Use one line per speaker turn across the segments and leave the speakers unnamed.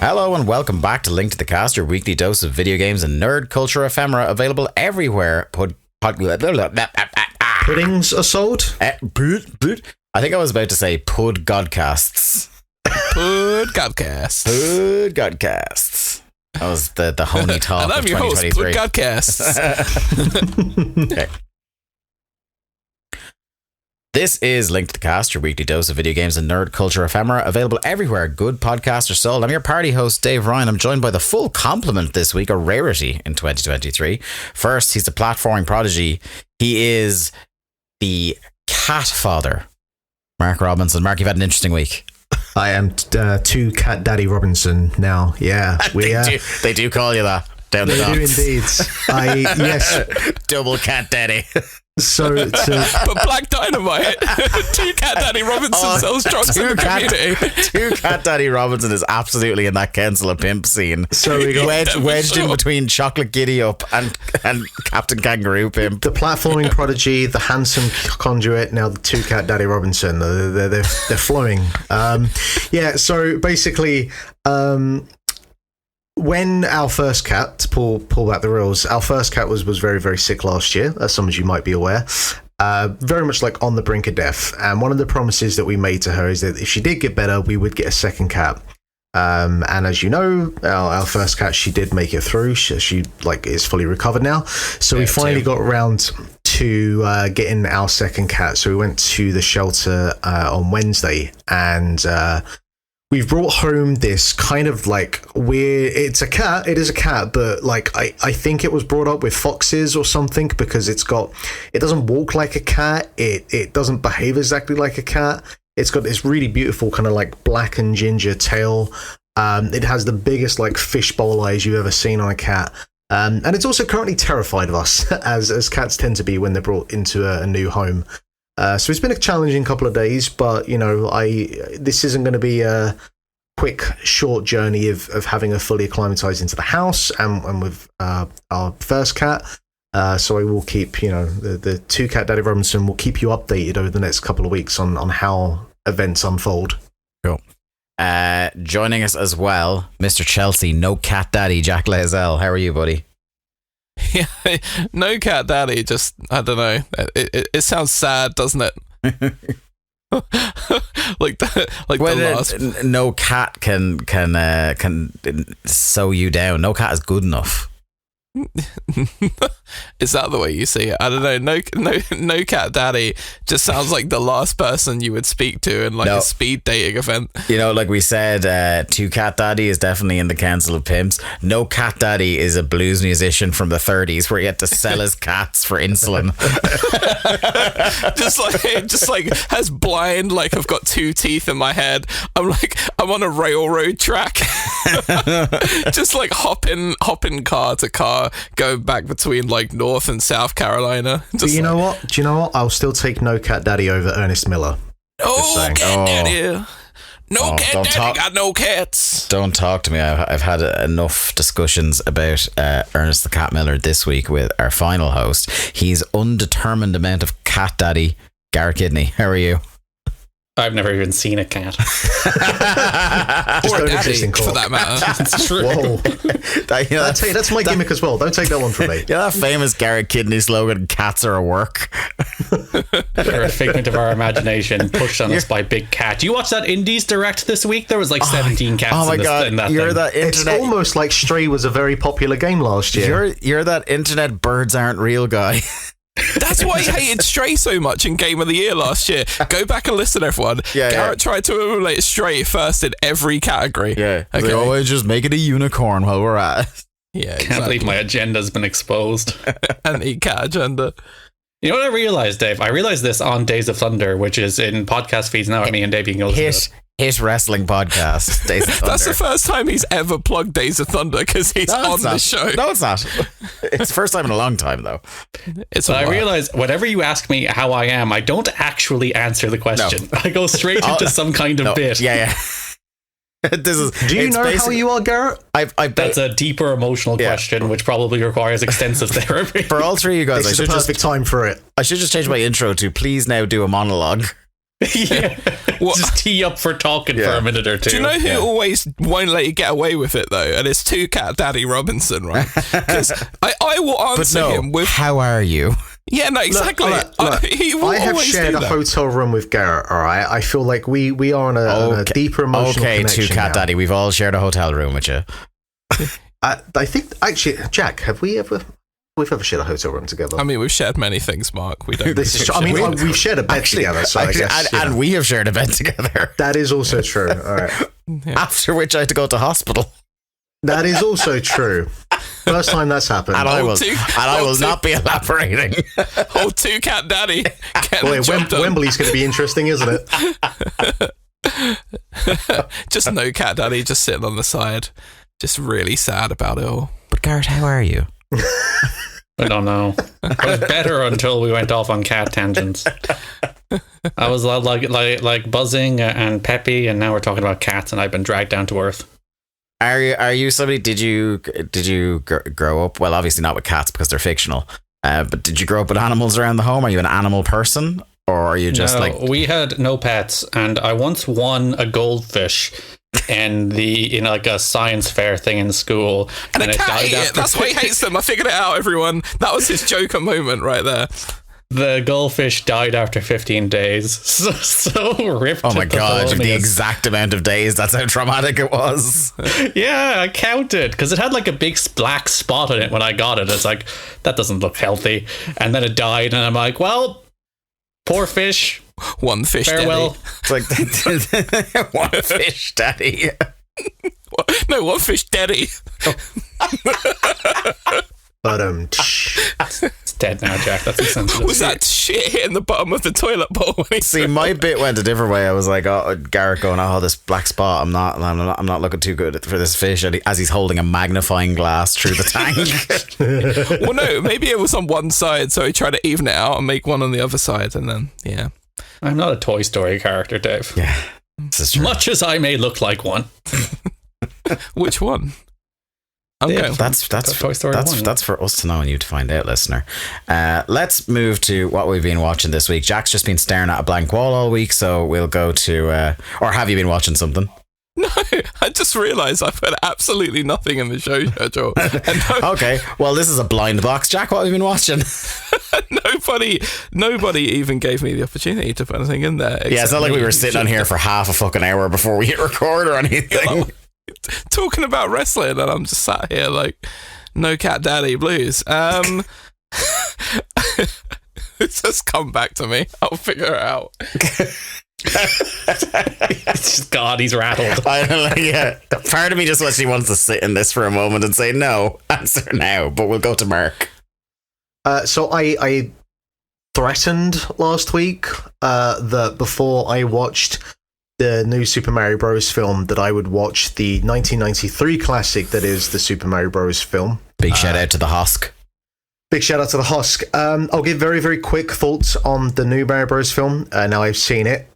Hello and welcome back to Link to the Cast, your weekly dose of video games and nerd culture ephemera, available everywhere.
Puddings are sold?
I think I was about to say Pud Godcasts.
Pud Godcasts.
Pud Godcasts. That was the honey talk
and I'm
of
your host,
2023.
Pud Godcasts.
Okay. This is Link to the Cast, your weekly dose of video games and nerd culture ephemera, available everywhere good podcasts are sold. I'm your party host, Dave Ryan. I'm joined by the full complement this week, a rarity in 2023. First, he's a platforming prodigy. He is the cat father, Mark Robinson. Mark, you've had an interesting week.
I am two Cat Daddy Robinson now. Yeah,
they do call you that down the
They do
docks.
indeed. Yes.
Double cat daddy.
So
But Black Dynamite, two Cat Daddy Robinson sells drugs in the community.
Two Cat Daddy Robinson is absolutely in that Council of Pimp scene.
So we got
wedged in between Chocolate Giddy Up and Captain Kangaroo Pimp.
the platforming prodigy, the handsome conduit. Now the two Cat Daddy Robinson. They're flowing. So basically. When our first cat, to pull back the reels, our first cat was very, very sick last year, as some of you might be aware. Very much like on the brink of death. And one of the promises that we made to her is that if she did get better, we would get a second cat. And as you know, our first cat, she did make it through. She is fully recovered now. So we finally got around to getting our second cat. So we went to the shelter on Wednesday, and we've brought home this kind of weird. It is a cat, but I think it was brought up with foxes or something, because it doesn't walk like a cat. It doesn't behave exactly like a cat. It's got this really beautiful kind of black and ginger tail. It has the biggest fishbowl eyes you've ever seen on a cat. And it's also currently terrified of us, as cats tend to be when they're brought into a new home. So it's been a challenging couple of days, but this isn't going to be a quick, short journey of having her fully acclimatized into the house and with our first cat. So I will keep, the two Cat Daddy Robinson will keep you updated over the next couple of weeks on how events unfold.
Cool. Joining us as well, Mr. Chelsea, no cat daddy, Jack Lazell. How are you, buddy?
Yeah, no Cat Daddy, just, I don't know. It sounds sad, doesn't it?
No cat can sew you down. No cat is good enough.
Is that the way you see it? I don't know. No Cat Daddy just sounds like the last person you would speak to in a speed dating event.
Like we said, two Cat Daddy is definitely in the Council of Pimps. No Cat Daddy is a blues musician from the 30s where he had to sell his cats for insulin.
just has blind, I've got two teeth in my head. I'm on a railroad track. Just hopping car to car, going back between North and South Carolina.
Do you know what? I'll still take No Cat Daddy over Ernest Miller.
Cat Daddy. No Cat Daddy got no cats.
Don't talk to me. I've had enough discussions about Ernest the Cat Miller this week with our final host. He's undetermined amount of Cat Daddy, Garrett Kidney. How are you?
I've never even seen a cat.
Or a daddy, for that matter.
That's true.
Whoa. That's my gimmick as well. Don't take that one from me.
Yeah, that famous Garrett Kidney slogan, cats are a work.
They're a figment of our imagination, pushed on us by Big Cat. Do you watch that Indies Direct this week? There was 17 cats
oh my God,
in that
you're
thing.
that internet.
It's almost like Stray was a very popular game last year.
You're that internet birds aren't real guy.
That's why he hated Stray so much in Game of the Year last year. Go back and listen, everyone. Garrett tried to emulate Stray first in every category.
Yeah.
Okay.
They always just make it a unicorn while we're at it.
Yeah,
Can't believe my agenda's been exposed.
Anti-cat agenda.
You know what I realized, Dave? I realized this on Days of Thunder, which is in podcast feeds now. Me and Dave can go
Hit wrestling podcast, Days of Thunder.
That's the first time he's ever plugged Days of Thunder because he's on the show.
No, it's not. It's the first time in a long time, though.
I realize whenever you ask me how I am, I don't actually answer the question. No. I go straight into some kind of bit.
Yeah. Do
you know how you are, Garrett?
That's a deeper emotional question, which probably requires extensive therapy.
For all three of you guys,
this is the perfect time for it.
I should just change my intro to please now do a monologue.
Yeah. Just tee up for talking for a minute or two.
Do you know who always won't let you get away with it, though? And it's Two Cat Daddy Robinson, right? Because I will answer him with,
how are you?
Yeah, no, exactly.
I have shared a hotel room with Garrett, all right? I feel like we are on a deeper emotional connection.
Two Cat Daddy, we've all shared a hotel room with you.
I think, actually, Jack, we've ever shared a hotel room together?
I mean, we've shared many things, Mark. We don't.
We've shared a bed together, so I guess.
And we have shared a bed together.
That is also true. All right.
Yeah.
After which I had to go to hospital.
That is also true. First time that's happened.
And I will not be elaborating.
Old Two Cat Daddy.
Wait, Wembley's going to be interesting, isn't it?
Just no Cat Daddy, just sitting on the side, just really sad about it all.
But Garrett, how are you?
I don't know. I was better until we went off on cat tangents. I was like buzzing and peppy, and now we're talking about cats, and I've been dragged down to earth.
Are you somebody? Did you grow up? Well, obviously not with cats because they're fictional. But did you grow up with animals around the home? Are you an animal person, or are you just
we had no pets, and I once won a goldfish in like a science fair thing in school,
and it died after. That's why he hates them. I figured it out, everyone. That was his Joker moment right there.
The goldfish died after 15 days. So ripped.
Oh my god, the exact amount of days. That's how traumatic it was.
Yeah, I counted because it had like a big black spot on it when I got it. It's like, that doesn't look healthy. And then it died, and I'm like, well, poor fish.
One fish
farewell.
Daddy.
It's like one fish daddy.
No, one fish daddy.
But
it's dead now, Jack. That's insensitive.
Was that shit hitting the bottom of the toilet bowl?
See, my bit went a different way. I was like, oh, Garrett going, oh, this black spot. I'm not looking too good for this fish. As he's holding a magnifying glass through the tank.
Well, no, maybe it was on one side, so he tried to even it out and make one on the other side, and then
I'm not a Toy Story character, Dave.
Yeah, this is true.
Much as I may look like one.
Which one?
That's
Toy Story 1.
That's for us to know and you to find out, listener. Let's move to what we've been watching this week. Jack's just been staring at a blank wall all week, so we'll go to. Or have you been watching something?
No, I just realised I've heard absolutely nothing in the show schedule.
Okay, well, this is a blind box. Jack, what have you been watching?
Nobody even gave me the opportunity to put anything in there.
Yeah, it's not like we were sitting on here for half a fucking hour before we hit record or anything.
Talking about wrestling, and I'm just sat here like, no Cat Daddy blues. It's just come back to me. I'll figure it out.
It's just God, he's rattled.
Part of me just actually wants to sit in this for a moment and say no, answer now, but we'll go to Mark.
So I threatened last week that before I watched the new Super Mario Bros. Film that I would watch the 1993 classic that is the Super Mario Bros. Film.
Big shout out to the Husk.
Big shout out to the Husk. I'll give very, very quick thoughts on the new Mario Bros. Film. Now I've seen it.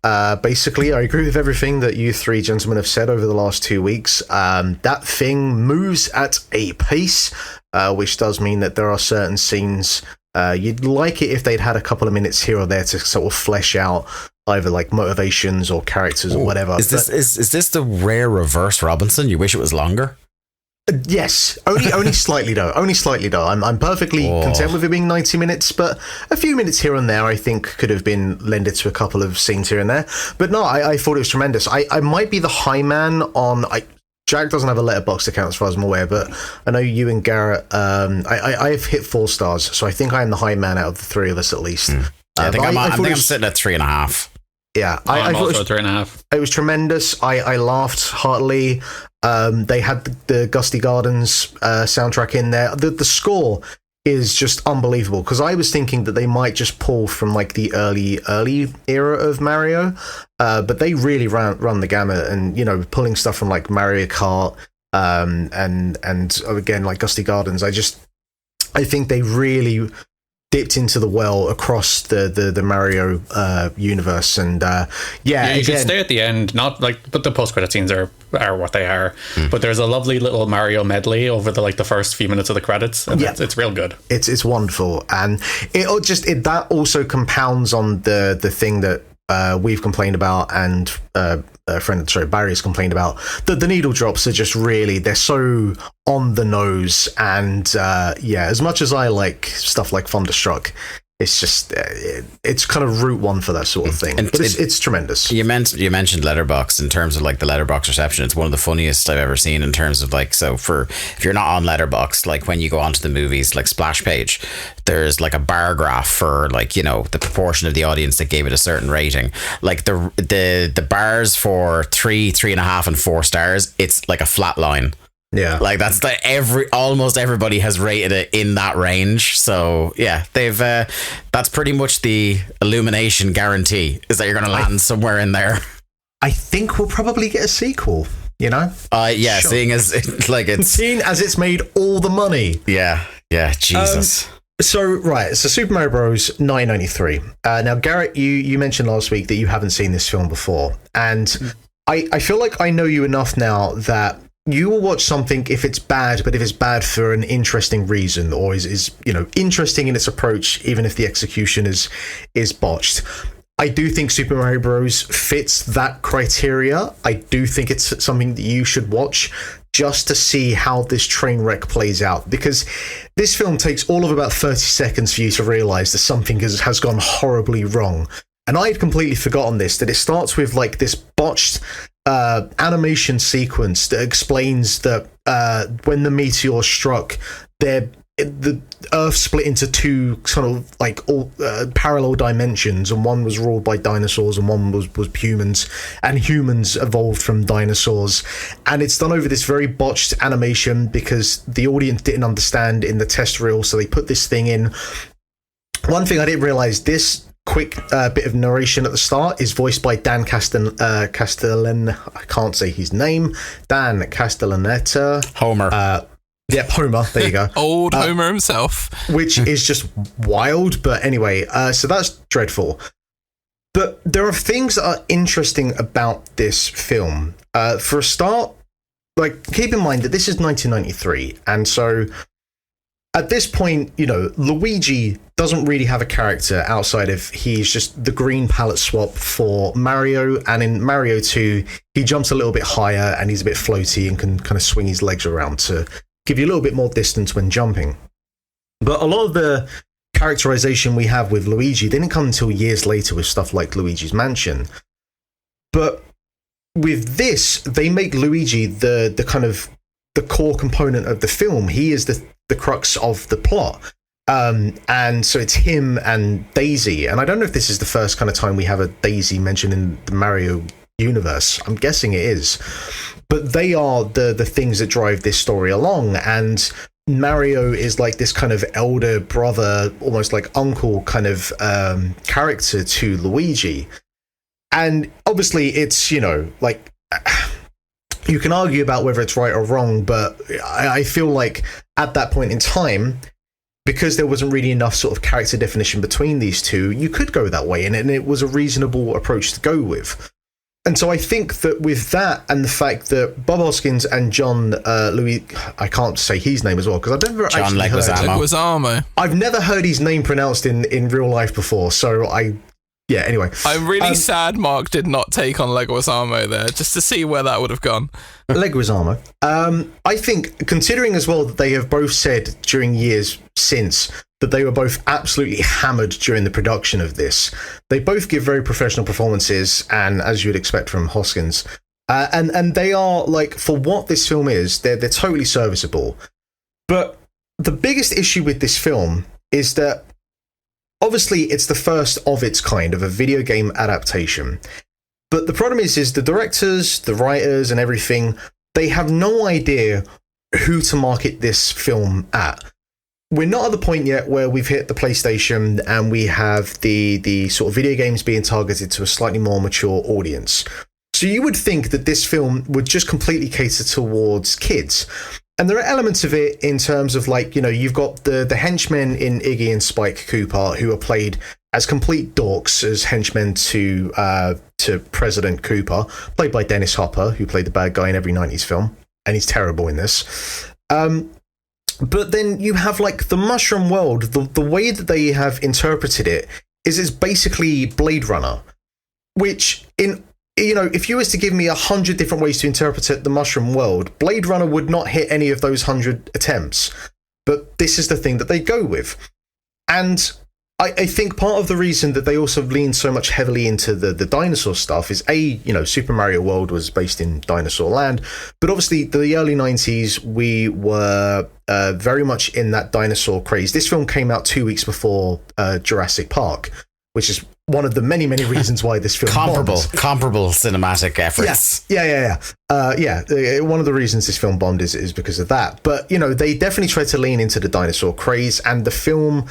Basically, I agree with everything that you three gentlemen have said over the last 2 weeks. That thing moves at a pace, which does mean that there are certain scenes you'd like it if they'd had a couple of minutes here or there to sort of flesh out either like motivations or characters or whatever.
Is this the rare reverse Robinson? You wish it was longer?
Yes, only slightly though. Only slightly though. I'm perfectly content with it being 90 minutes, but a few minutes here and there I think could have been lended to a couple of scenes here and there. But no, I thought it was tremendous. I might be the high man on. Jack doesn't have a letterboxd account as far as I'm aware, but I know you and Garrett. I've hit 4 stars, so I think I am the high man out of the three of us at least.
I think I'm sitting at 3.5.
Yeah,
I'm also 3.5.
It was tremendous. I laughed heartily. They had the Gusty Gardens soundtrack in there. The score is just unbelievable because I was thinking that they might just pull from like the early era of Mario, but they really run the gamut and pulling stuff from like Mario Kart and again like Gusty Gardens. I think they really dipped into the well across the Mario universe, and
you should stay at the end. Not like, but the post-credit scenes are what they are. But there's a lovely little Mario medley over the first few minutes of the credits, and it's real good.
It's wonderful, and that also compounds on the thing that we've complained about, and Barry's complained about, that the needle drops are just really, they're so on the nose. And as much as I like stuff like Thunderstruck, it's just it's kind of route one for that sort of thing. But it's tremendous.
You mentioned Letterboxd. In terms of like the Letterboxd reception, it's one of the funniest I've ever seen in terms of like, so if you're not on Letterboxd, like when you go onto the movies like splash page, there's like a bar graph for like, you know, the proportion of the audience that gave it a certain rating. Like the bars for 3, 3.5 and 4 stars, it's like a flat line.
Yeah,
like that's like almost everybody has rated it in that range. So yeah, they've that's pretty much the Illumination guarantee, is that you're going to land somewhere in there.
I think we'll probably get a sequel. You know,
yeah, sure. Seeing as
it's made all the money.
Yeah, Jesus.
So Super Mario Bros. 1993. Now, Garrett, you mentioned last week that you haven't seen this film before, and I feel like I know you enough now that you will watch something if it's bad, but if it's bad for an interesting reason, or is interesting in its approach, even if the execution is botched. I do think Super Mario Bros. Fits that criteria. I do think it's something that you should watch just to see how this train wreck plays out, because this film takes all of about 30 seconds for you to realize that something has gone horribly wrong. And I had completely forgotten this, that it starts with like this botched animation sequence that explains that when the meteor struck, the Earth split into two sort of like parallel dimensions, and one was ruled by dinosaurs and one was humans, and humans evolved from dinosaurs. And it's done over this very botched animation because the audience didn't understand in the test reel, so they put this thing in. One thing I didn't realize, this quick bit of narration at the start is voiced by Dan Castellan. I can't say his name. Dan Castellaneta.
Homer.
Yep, Homer. There you go.
Old Homer himself.
Which is just wild. But anyway, so that's dreadful. But there are things that are interesting about this film. For a start, like, keep in mind that this is 1993, and so at this point, Luigi doesn't really have a character outside of he's just the green palette swap for Mario, and in Mario 2, he jumps a little bit higher and he's a bit floaty and can kind of swing his legs around to give you a little bit more distance when jumping. But a lot of the characterization we have with Luigi didn't come until years later with stuff like Luigi's Mansion. But with this, they make Luigi the kind of the core component of the film. He is the crux of the plot. And so it's him and Daisy. And I don't know if this is the first kind of time we have a Daisy mentioned in the Mario universe. I'm guessing it is. But they are the things that drive this story along. And Mario is like this kind of elder brother, almost like uncle kind of character to Luigi. And obviously it's, like, you can argue about whether it's right or wrong, but I feel like at that point in time, because there wasn't really enough sort of character definition between these two, you could go that way, and it was a reasonable approach to go with. And so I think that with that, and the fact that Bob Hoskins and John Louis, I can't say his name as well, because I've never
John
actually heard
Leguizamo.
I've never heard his name pronounced in real life before, so anyway.
I'm really sad Mark did not take on Leguizamo there, just to see where that would have gone.
Leguizamo. I think, considering as well that they have both said during years since that they were both absolutely hammered during the production of this, they both give very professional performances, and as you would expect from Hoskins, and they are, like, for what this film is, they're totally serviceable. But the biggest issue with this film is that obviously it's the first of its kind of a video game adaptation. But the problem is the directors, the writers and everything, they have no idea who to market this film at. We're not at the point yet where we've hit the PlayStation and we have the sort of video games being targeted to a slightly more mature audience. So you would think that this film would just completely cater towards kids. And there are elements of it in terms of, like, you've got the henchmen in Iggy and Spike Cooper, who are played as complete dorks as henchmen to President Cooper, played by Dennis Hopper, who played the bad guy in every 90s film, and he's terrible in this. But then you have, like, the Mushroom World. The way that they have interpreted it is it's basically Blade Runner. which if you was to give me 100 different ways to interpret the Mushroom World, Blade Runner would not hit any of those 100 attempts. But this is the thing that they go with. And I think part of the reason that they also lean so much heavily into the dinosaur stuff is Super Mario World was based in Dinosaur Land, but obviously the early 90s we were very much in that dinosaur craze. This film came out 2 weeks before Jurassic Park, which is one of the many reasons why this film
comparable
bombed.
Cinematic efforts.
Yeah. One of the reasons this film bombed is because of that. But they definitely tried to lean into the dinosaur craze, and the film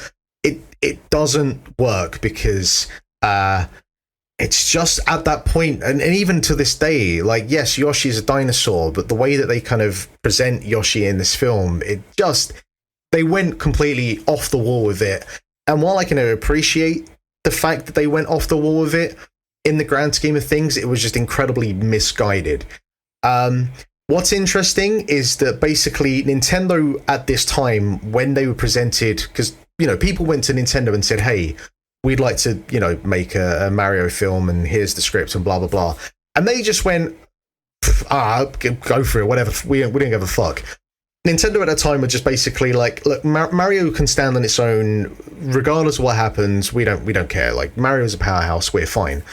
it doesn't work because it's just at that point, and even to this day, like, yes, Yoshi is a dinosaur, but the way that they kind of present Yoshi in this film, they went completely off the wall with it. And while I can appreciate the fact that they went off the wall with it, in the grand scheme of things, it was just incredibly misguided. What's interesting is that basically Nintendo at this time, when they were presented, because people went to Nintendo and said, hey, we'd like to make a Mario film, and here's the script and blah blah blah, and they just went, go for it, whatever, we don't give a fuck. Nintendo at that time were just basically like, look, Mario can stand on its own regardless of what happens. We don't care. Like, Mario's a powerhouse, we're fine.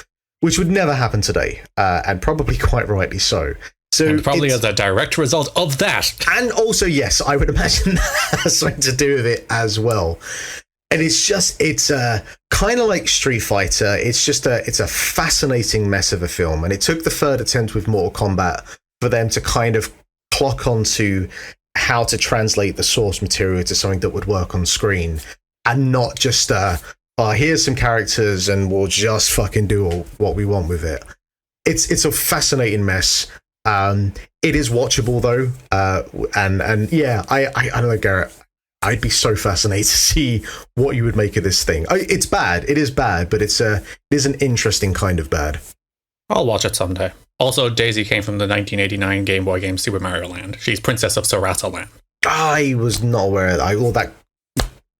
Which would never happen today, and probably quite rightly so. So,
and probably as a direct result of that.
And also, yes, I would imagine that has something to do with it as well. And it's kind of like Street Fighter. It's a fascinating mess of a film. And it took the third attempt with Mortal Kombat for them to kind of clock onto how to translate the source material to something that would work on screen, and not just here's some characters and we'll just fucking do what we want with it. It's a fascinating mess. It is watchable though, and yeah, I don't know, Garrett, I'd be so fascinated to see what you would make of this thing. It's bad, it is bad, but it is an interesting kind of bad.
I'll watch it someday. Also, Daisy came from the 1989 Game Boy game Super Mario Land. She's Princess of Sarasa Land.
I was not aware of that. All that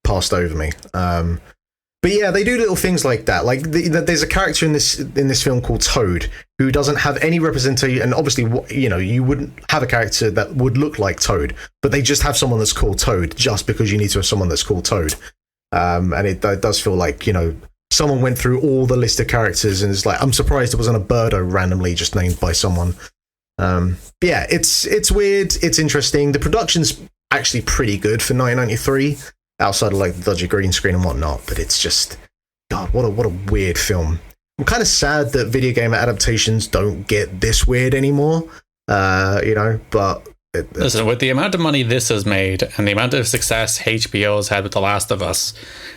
passed over me. But yeah, they do little things like that. Like there's a character in this film called Toad who doesn't have any representation, and obviously, you wouldn't have a character that would look like Toad, but they just have someone that's called Toad just because you need to have someone that's called Toad. And it does feel like someone went through all the list of characters and it's like, I'm surprised it wasn't a Birdo randomly just named by someone. Yeah, it's weird. It's interesting. The production's actually pretty good for 1993. Outside of like the dodgy green screen and whatnot, but it's just, God, what a weird film. I'm kind of sad that video game adaptations don't get this weird anymore, but...
Listen, with the amount of money this has made and the amount of success HBO has had with The Last of Us,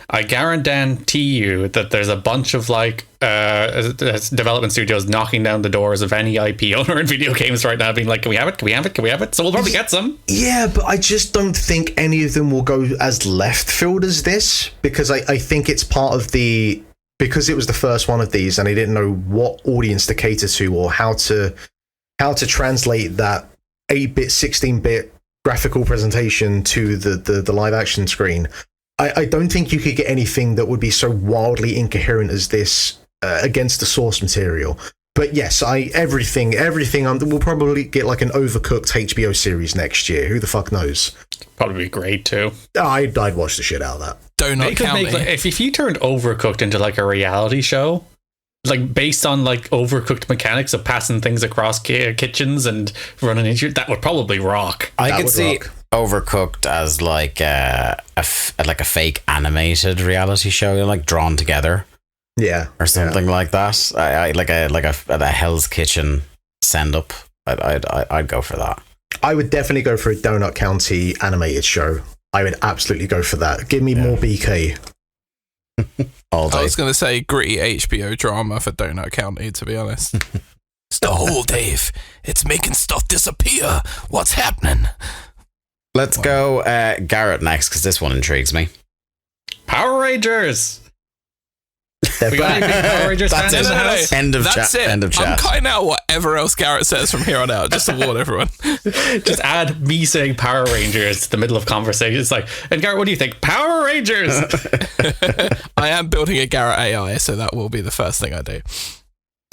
I guarantee you that there's a bunch of development studios knocking down the doors of any IP owner in video games right now, being like, can we have it? Can we have it? Can we have it? So we'll probably get some.
Yeah, but I just don't think any of them will go as left field as this, because I think it's part of because it was the first one of these and they didn't know what audience to cater to or how to translate that 8-bit, 16-bit graphical presentation to the live action screen. I don't think you could get anything that would be so wildly incoherent as this against the source material. But yes, everything. We'll probably get like an Overcooked HBO series next year. Who the fuck knows?
Probably be great too.
I'd watch the shit out of that.
Donut County.
If you turned Overcooked into like a reality show, like based on like Overcooked mechanics of passing things across kitchens and running into it, that would probably rock.
I could see Overcooked as like a fake animated reality show, like drawn together, or something like that. I like a Hell's Kitchen send up. I'd go for that. I
would definitely go for a Donut County animated show. I would absolutely go for that. Give me more BK.
All day. I was going to say gritty HBO drama for Donut County, to be honest. It's the whole Dave. It's making stuff disappear. What's happening?
Let's go Garrett next, because this one intrigues me.
Power Rangers! We got any big Power Rangers fans in the house?
End of chat.
I'm cutting out whatever else Garrett says from here on out, just to warn everyone.
Just add me saying Power Rangers to the middle of conversation. It's like, and Garrett, what do you think? Power Rangers!
I am building a Garrett AI, so that will be the first thing I do.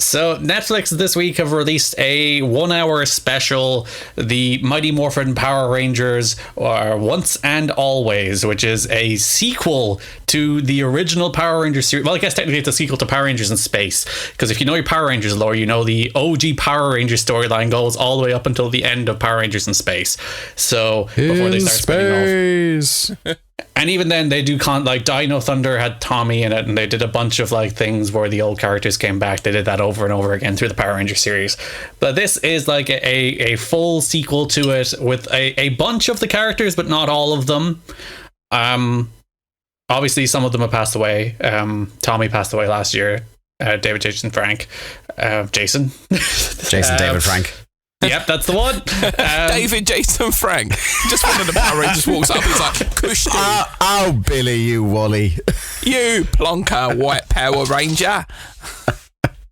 So Netflix this week have released a 1-hour special, The Mighty Morphin Power Rangers Once and Always, which is a sequel to the original Power Rangers series. Well, I guess technically it's a sequel to Power Rangers in Space, because if you know your Power Rangers lore, you know the OG Power Rangers storyline goes all the way up until the end of Power Rangers in Space. So before they start spinning off. And even then, they do like Dino Thunder had Tommy in it, and they did a bunch of like things where the old characters came back. They did that over and over again through the Power Ranger series. But this is like a full sequel to it with a bunch of the characters, but not all of them. Obviously, some of them have passed away. Tommy passed away last year. David, Jason, Frank. Jason,
David, Frank.
Yep, that's the one.
David, Jason, Frank. Just one of the Power Rangers walks up. He's like, "Kush, dude.
Oh, Billy, you Wally.
You plonker white Power Ranger."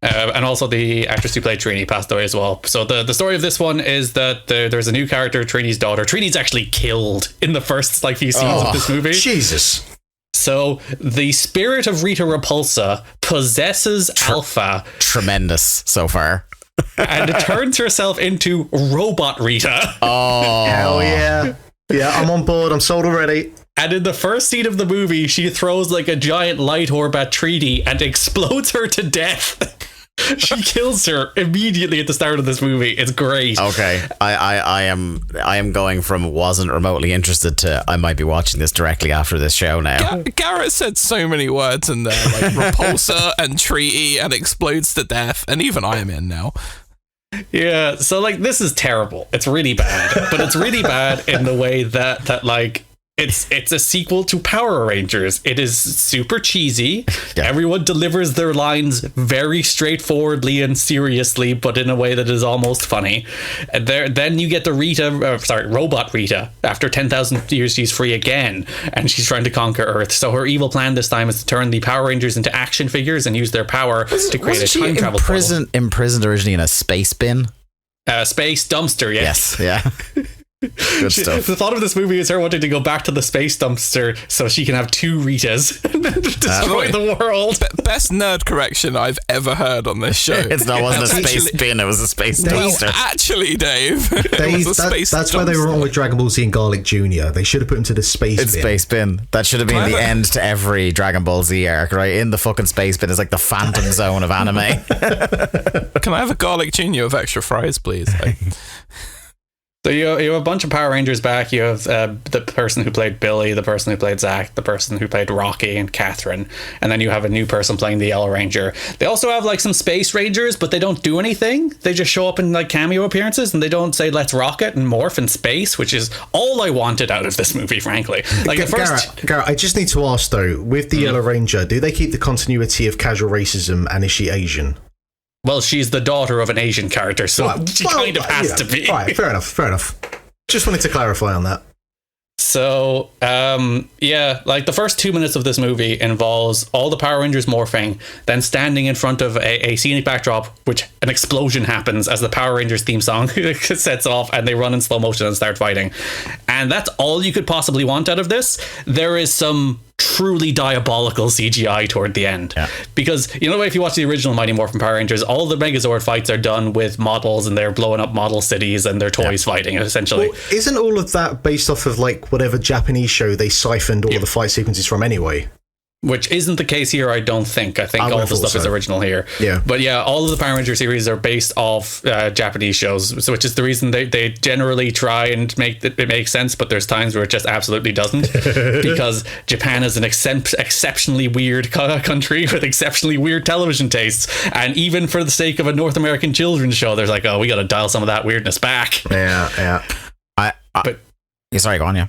And also the actress who played Trini passed away as well. So the story of this one is that there's a new character, Trini's daughter. Trini's actually killed in the first few scenes of this movie.
Jesus.
So the spirit of Rita Repulsa possesses Alpha.
Tremendous so far.
And it turns herself into Robot Rita.
Oh.
Hell yeah. Yeah, I'm on board. I'm sold already.
And in the first scene of the movie, she throws like a giant light orb at Trini and explodes her to death. She kills her immediately at the start of this movie. It's great.
Okay, I am going from wasn't remotely interested to I might be watching this directly after this show now.
Garrett said so many words in there, like repulsor and treaty and explodes to death, and even I am in now.
Yeah, so like this is terrible. It's really bad, but it's really bad in the way that like it's a sequel to Power Rangers. It is super cheesy. Yeah. Everyone delivers their lines very straightforwardly and seriously, but in a way that is almost funny. And then you get the Robot Rita. After 10,000 years, she's free again, and she's trying to conquer Earth. So her evil plan this time is to turn the Power Rangers into action figures and use their power to create a time travel portal.
Imprisoned originally in a space bin?
Space dumpster,
yes. Yeah. Good stuff.
The thought of this movie is her wanting to go back to the space dumpster so she can have two Ritas and destroy the world.
Best nerd correction I've ever heard on this show.
It wasn't a space bin, it was a space dumpster.
Well, actually, Dave,
that's why they were wrong with Dragon Ball Z and Garlic Jr. They should have put him to the space bin.
Space bin. That should have been the end to every Dragon Ball Z arc, right? In the fucking space bin is like the phantom zone of anime.
Can I have a Garlic Jr. with extra fries, please?
So you have a bunch of Power Rangers back. You have the person who played Billy, the person who played Zack, the person who played Rocky and Catherine, and then you have a new person playing the Yellow Ranger. They also have like some Space Rangers, but they don't do anything. They just show up in like cameo appearances, and they don't say "Let's rock it" and morph in space, which is all I wanted out of this movie, frankly. Like
Garrett, I just need to ask though, with the Yellow Ranger, do they keep the continuity of casual racism, and is she Asian?
Well, she's the daughter of an Asian character, so she kind of has to be.
Right, fair enough. Just wanted to clarify on that.
So, like the first 2 minutes of this movie involves all the Power Rangers morphing, then standing in front of a scenic backdrop, which an explosion happens as the Power Rangers theme song sets off, and they run in slow motion and start fighting. And that's all you could possibly want out of this. There is some truly diabolical CGI toward the end, because if you watch the original Mighty Morphin Power Rangers, all the Megazord fights are done with models, and they're blowing up model cities and their toys fighting essentially.
Well, isn't all of that based off of like whatever Japanese show they siphoned all the fight sequences from anyway?
Which isn't the case here, I don't think. I think all the stuff is original here.
Yeah.
But yeah, all of the Power Ranger series are based off Japanese shows, which is the reason they generally try and make it make sense, but there's times where it just absolutely doesn't. Because Japan is an exceptionally weird country with exceptionally weird television tastes. And even for the sake of a North American children's show, there's like, we got to dial some of that weirdness back.
Yeah.
Sorry, go on, yeah.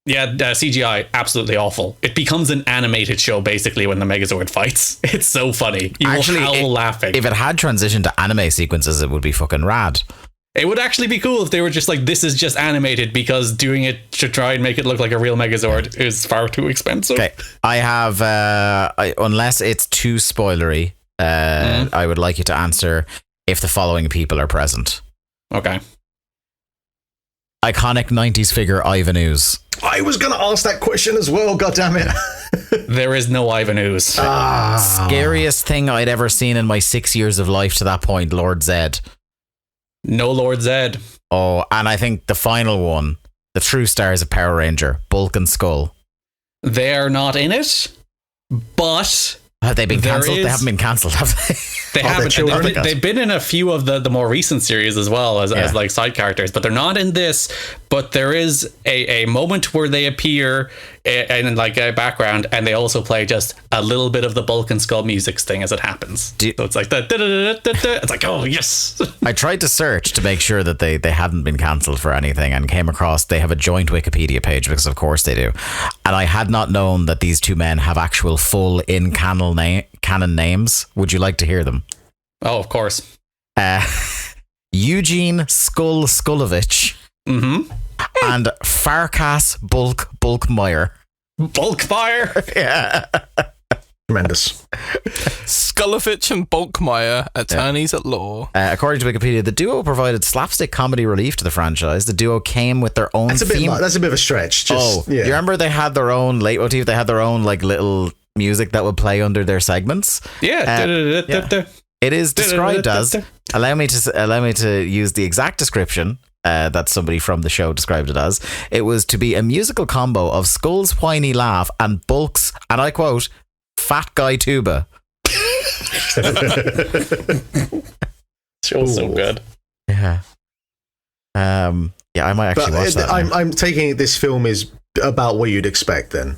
Yeah, CGI, absolutely awful. It becomes an animated show, basically, when the Megazord fights. It's so funny. You will howl laughing.
If it had transitioned to anime sequences, it would be fucking rad.
It would actually be cool if they were just like, this is just animated, because doing it to try and make it look like a real Megazord is far too expensive.
Okay, I have, unless it's too spoilery, I would like you to answer if the following people are present.
Okay.
Iconic 90s figure Ivan Ooze.
I was going to ask that question as well, goddammit.
there is no Ivan Ooze.
Scariest thing I'd ever seen in my 6 years of life to that point, Lord Zed.
No Lord Zed.
Oh, and I think the final one, the true stars of Power Ranger, Bulk and Skull.
They are not in it, but
Have they been cancelled? They haven't been cancelled, have they?
They haven't. They've been in a few of the more recent series as well as like side characters, but they're not in this. But there is a moment where they appear in like a background, and they also play just a little bit of the Bulk and Skull music thing as it happens. So it's like it's like, oh yes.
I tried to search to make sure that they hadn't been cancelled for anything, and came across they have a joint Wikipedia page, because of course they do. And I had not known that these two men have actual full in canon names. Would you like to hear them?
Oh, of course.
Eugene Skullovich and Farkas Bulkmeyer.
Bulkmeyer?
Yeah.
Tremendous.
Skullovich and Bulkmeyer, attorneys at law.
According to Wikipedia, the duo provided slapstick comedy relief to the franchise. The duo came with their own theme.
That's a bit of a stretch.
Do you remember they had their own leitmotif? They had their own like little music that would play under their segments.
Yeah.
It is described as, allow me to use the exact description that somebody from the show described it as. It was to be a musical combo of Skull's whiny laugh and Bulk's, and I quote, fat guy tuba.
Show's so good.
Yeah. I might actually watch that.
I'm taking it this film is about what you'd expect then.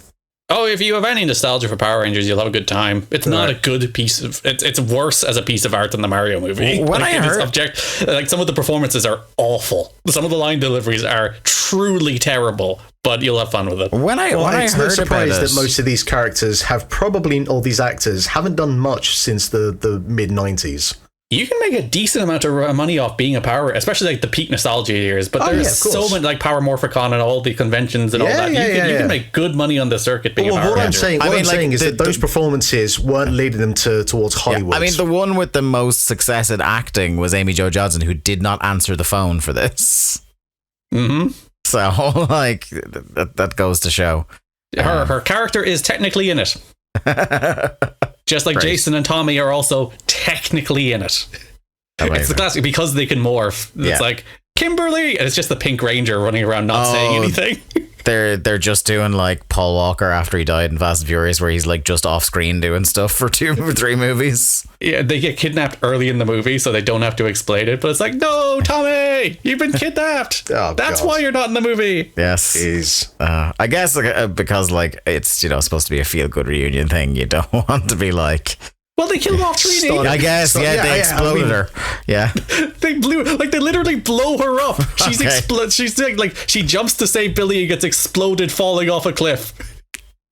Oh, if you have any nostalgia for Power Rangers, you'll have a good time. It's not a good piece of... It's worse as a piece of art than the Mario movie.
When I heard...
like, some of the performances are awful. Some of the line deliveries are truly terrible, but you'll have fun with it.
It's no surprise that most of these characters have probably... all these actors haven't done much since the mid-90s.
You can make a decent amount of money off being a Power, especially like the peak nostalgia years. But there's so many like Power Morphicon and all the conventions and all that. You can make good money on the circuit being a Power Ranger.
What I'm saying is that those performances weren't leading them towards Hollywood.
I mean, the one with the most success in acting was Amy Jo Johnson, who did not answer the phone for this. So, like, that goes to show.
Her character is technically in it. Just like Jason and Tommy are also technically in it. Amazing. It's the classic because they can morph. It's like Kimberly, and it's just the Pink Ranger running around not saying anything.
They're just doing like Paul Walker after he died in Fast and Furious, where he's like just off screen doing stuff for 2 or 3 movies. Yeah,
they get kidnapped early in the movie, so they don't have to explain it. But it's like, no, Tommy, you've been kidnapped. That's why you're not in the movie.
Yes, I guess because like it's supposed to be a feel good reunion thing. You don't want to be like.
Well, they killed off Trini.
I guess, they exploded her. Yeah,
they literally blow her up. She's She's like she jumps to save Billy and gets exploded, falling off a cliff.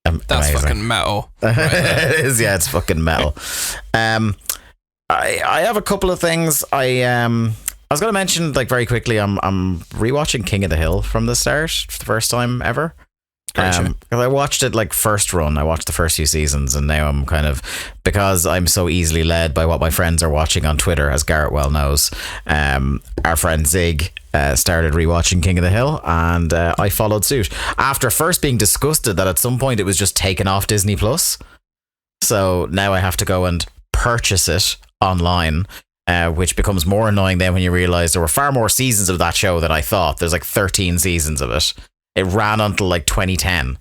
That's amazing. Fucking metal.
It is. Yeah, it's fucking metal. I have a couple of things. I was going to mention like very quickly. I'm rewatching King of the Hill from the start for the first time ever. Because I watched it like first run. I watched the first few seasons, and now I'm kind of, because I'm so easily led by what my friends are watching on Twitter, as Garrett well knows. Our friend Zig started rewatching King of the Hill, and I followed suit after first being disgusted that at some point it was just taken off Disney Plus. So now I have to go and purchase it online. Which becomes more annoying then when you realize there were far more seasons of that show than I thought. There's like 13 seasons of it. It ran until like 2010,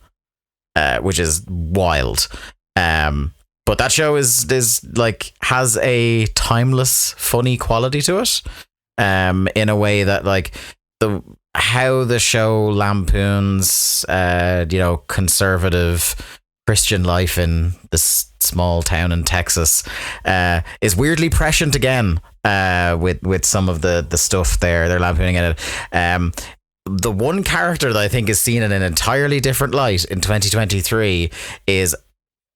which is wild. But that show is like has a timeless, funny quality to it. In a way that like how the show lampoons, conservative Christian life in this small town in Texas, is weirdly prescient again. With some of the stuff they're lampooning in it. The one character that I think is seen in an entirely different light in 2023 is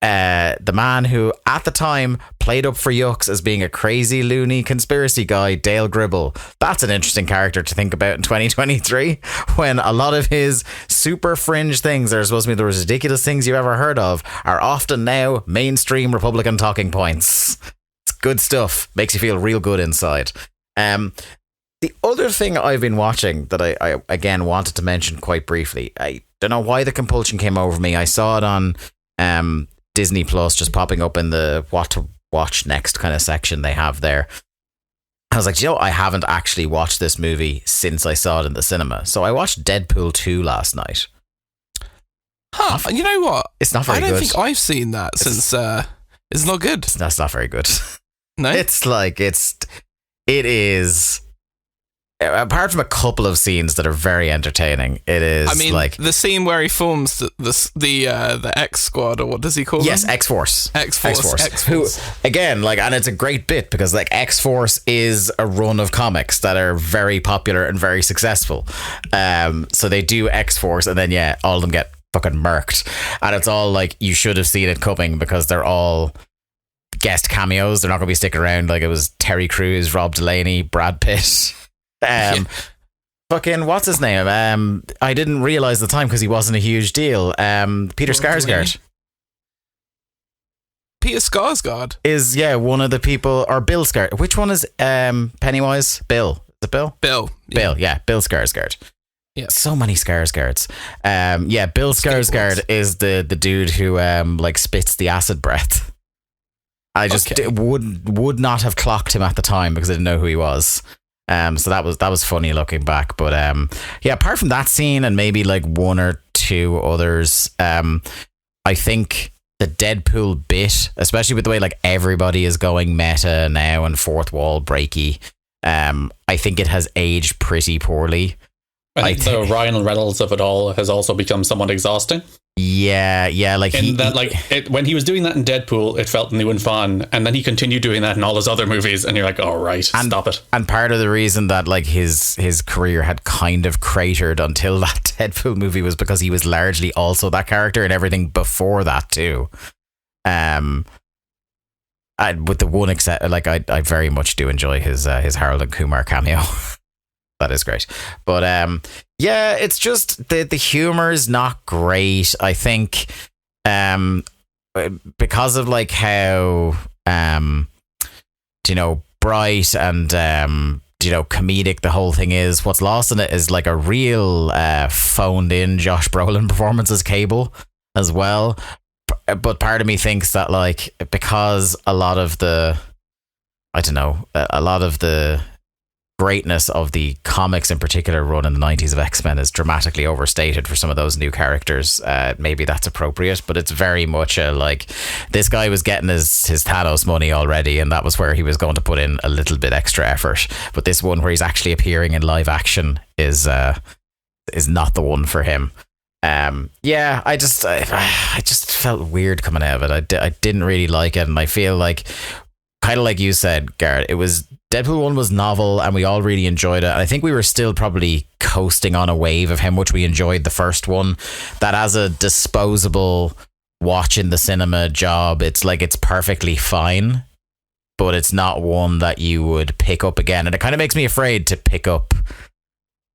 the man who at the time played up for Yucks as being a crazy loony conspiracy guy, Dale Gribble. That's an interesting character to think about in 2023 when a lot of his super fringe things that are supposed to be the most ridiculous things you've ever heard of are often now mainstream Republican talking points. It's good stuff. Makes you feel real good inside. The other thing I've been watching that I again wanted to mention quite briefly, I don't know why the compulsion came over me. I saw it on Disney Plus just popping up in the what to watch next kind of section they have there. I was like, I haven't actually watched this movie since I saw it in the cinema. So I watched Deadpool 2 last night.
Huh, you know what?
It's not very good.
I don't think I've seen that since it's not good.
That's not very good.
No?
It is, apart from a couple of scenes that are very entertaining, it is
the scene where he forms the X Squad, or what does he call them?
Yes, X-Force.
X-Force.
Who, again, and it's a great bit because X-Force is a run of comics that are very popular and very successful. So they do X-Force and then, all of them get fucking murked. And it's all you should have seen it coming because they're all guest cameos. They're not going to be sticking around. It was Terry Crews, Rob Delaney, Brad Pitt. Fucking what's his name? I didn't realize the time because he wasn't a huge deal. Peter Skarsgård.
Peter Skarsgård
is one of the people, or Bill Skarsgård. Which one is Pennywise? Bill. Is it Bill?
Bill.
Bill. Yeah, Bill Skarsgård.
Yeah,
so many Skarsgårds. Bill Skarsgård is the dude who spits the acid breath. I just would not have clocked him at the time because I didn't know who he was. So that was funny looking back. But apart from that scene and maybe one or two others, I think the Deadpool bit, especially with the way everybody is going meta now and fourth wall breaky, I think it has aged pretty poorly.
I think the Ryan Reynolds of it all has also become somewhat exhausting.
Yeah,
when he was doing that in Deadpool, it felt new and fun, and then he continued doing that in all his other movies, and you're like, all right, stop it.
And part of the reason that his career had kind of cratered until that Deadpool movie was because he was largely also that character and everything before that too. With the one except, I very much do enjoy his Harold and Kumar cameo. That is great. But it's just the humor is not great. I think because of how bright and comedic the whole thing is, what's lost in it is a real phoned in Josh Brolin performance as Cable as well. But part of me thinks that because a lot of the greatness of the comics in particular run in the 90s of X-Men is dramatically overstated for some of those new characters. Maybe that's appropriate, but it's very much this guy was getting his Thanos money already, and that was where he was going to put in a little bit extra effort. But this one where he's actually appearing in live action is not the one for him. I just felt weird coming out of it. I didn't really like it, and I feel kind of like you said, Garrett, it was Deadpool 1 was novel and we all really enjoyed it. And I think we were still probably coasting on a wave of him, which we enjoyed the first one. That as a disposable watch in the cinema job, it's perfectly fine, but it's not one that you would pick up again. And it kind of makes me afraid to pick up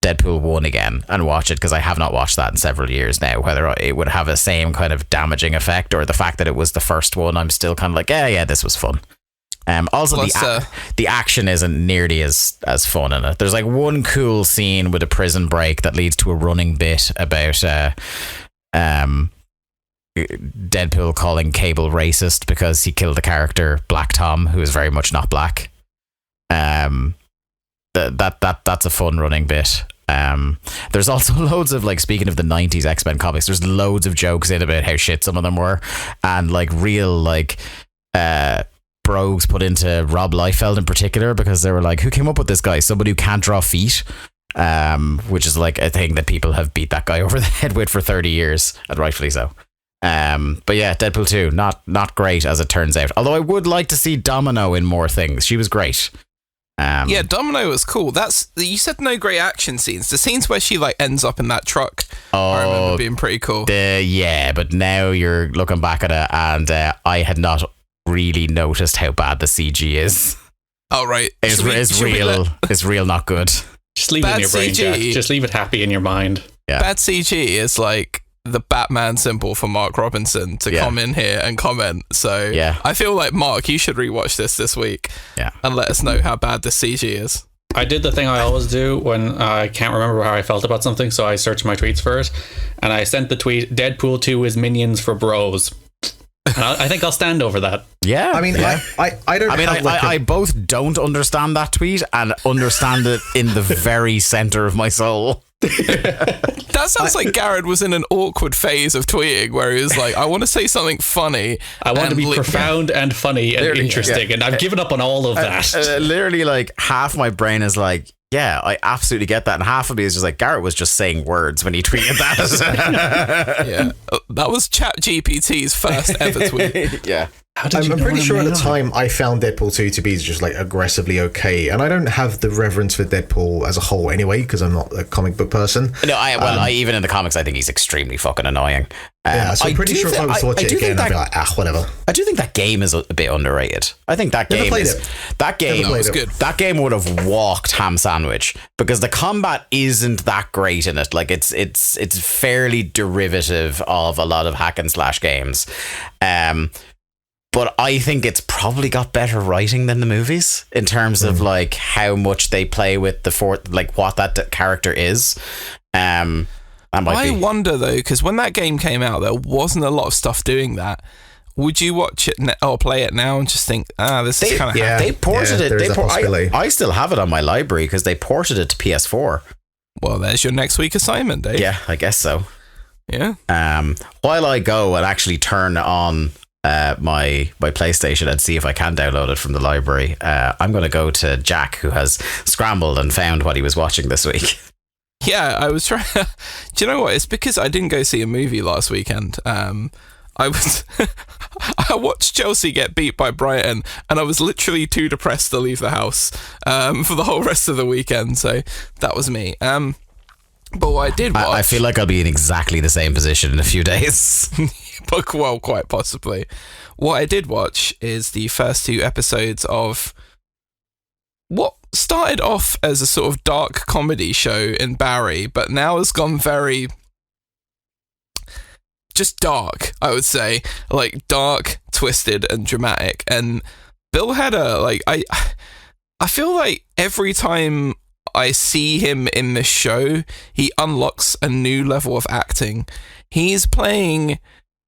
Deadpool 1 again and watch it because I have not watched that in several years now. Whether it would have the same kind of damaging effect or the fact that it was the first one, I'm still kind of this was fun. Also, the action isn't nearly as fun in it. There's one cool scene with a prison break that leads to a running bit about Deadpool calling Cable racist because he killed the character Black Tom, who is very much not black. That's a fun running bit. There's also loads of speaking of the 90s X-Men comics, there's loads of jokes in about how shit some of them were, and real brogues put into Rob Liefeld in particular because they were who came up with this guy? Somebody who can't draw feet, which is a thing that people have beat that guy over the head with for 30 years, and rightfully so. But yeah, Deadpool 2 not great as it turns out, although I would like to see Domino in more things. She was great.
Domino was cool. You said no great action scenes. The scenes where she ends up in that truck, I remember being pretty cool.
But now you're looking back at it, and I had not really noticed how bad the CG is.
Oh right,
it's real not good.
Just leave it in your brain, Jack. Just leave it happy in your mind.
Yeah.
Bad CG is the Batman symbol for Mark Robinson to come in here and comment. So I feel Mark, you should rewatch this week. And let us know how bad the CG is.
I did the thing I always do when I can't remember how I felt about something, so I searched my tweets for it, and I sent the tweet, Deadpool 2 is Minions for bros. I think I'll stand over that.
Yeah.
I mean,
yeah.
I don't.
I both don't understand that tweet and understand it in the very center of my soul.
That sounds like Garrett was in an awkward phase of tweeting where he was like, I want to say something funny.
I want to be profound and funny and interesting, and I've given up on all of that.
Literally, like, half my brain is like, yeah, I absolutely get that. And half of me is just like, Garrett was just saying words when he tweeted that.
Yeah. That was ChatGPT's first ever tweet.
Yeah.
I'm pretty sure at the time I found Deadpool 2 to be just like aggressively okay, and I don't have the reverence for Deadpool as a whole anyway because I'm not a comic book person.
No, I even in the comics I think he's extremely fucking annoying.
Yeah, so I'm pretty sure if I was to watch it again, I'd be like, whatever.
I do think that game is a bit underrated. I think that game is good. That game would have walked Ham Sandwich because the combat isn't that great in it. Like it's fairly derivative of a lot of hack and slash games. But I think it's probably got better writing than the movies in terms of like how much they play with what that character is. I
wonder though, because when that game came out, there wasn't a lot of stuff doing that. Would you watch it or play it now and just think, this is kind of
they ported it. I still have it on my library because they ported it to PS4.
Well, there's your next week assignment, Dave.
Yeah, I guess so.
Yeah.
While I go and actually turn on my PlayStation and see if I can download it from the library, I'm going to go to Jack, who has scrambled and found what he was watching this week.
Yeah, I was trying. Do you know what? It's because I didn't go see a movie last weekend. I watched Chelsea get beat by Brighton, and I was literally too depressed to leave the house for the whole rest of the weekend. So that was me. But what I did watch...
I feel like I'll be in exactly the same position in a few days.
But, well, quite possibly. What I did watch is the first 2 episodes of what started off as a sort of dark comedy show in Barry, but now has gone very... just dark, I would say. Like, dark, twisted, and dramatic. And Bill Hader, like, I feel like every time I see him in this show, he unlocks a new level of acting. He's playing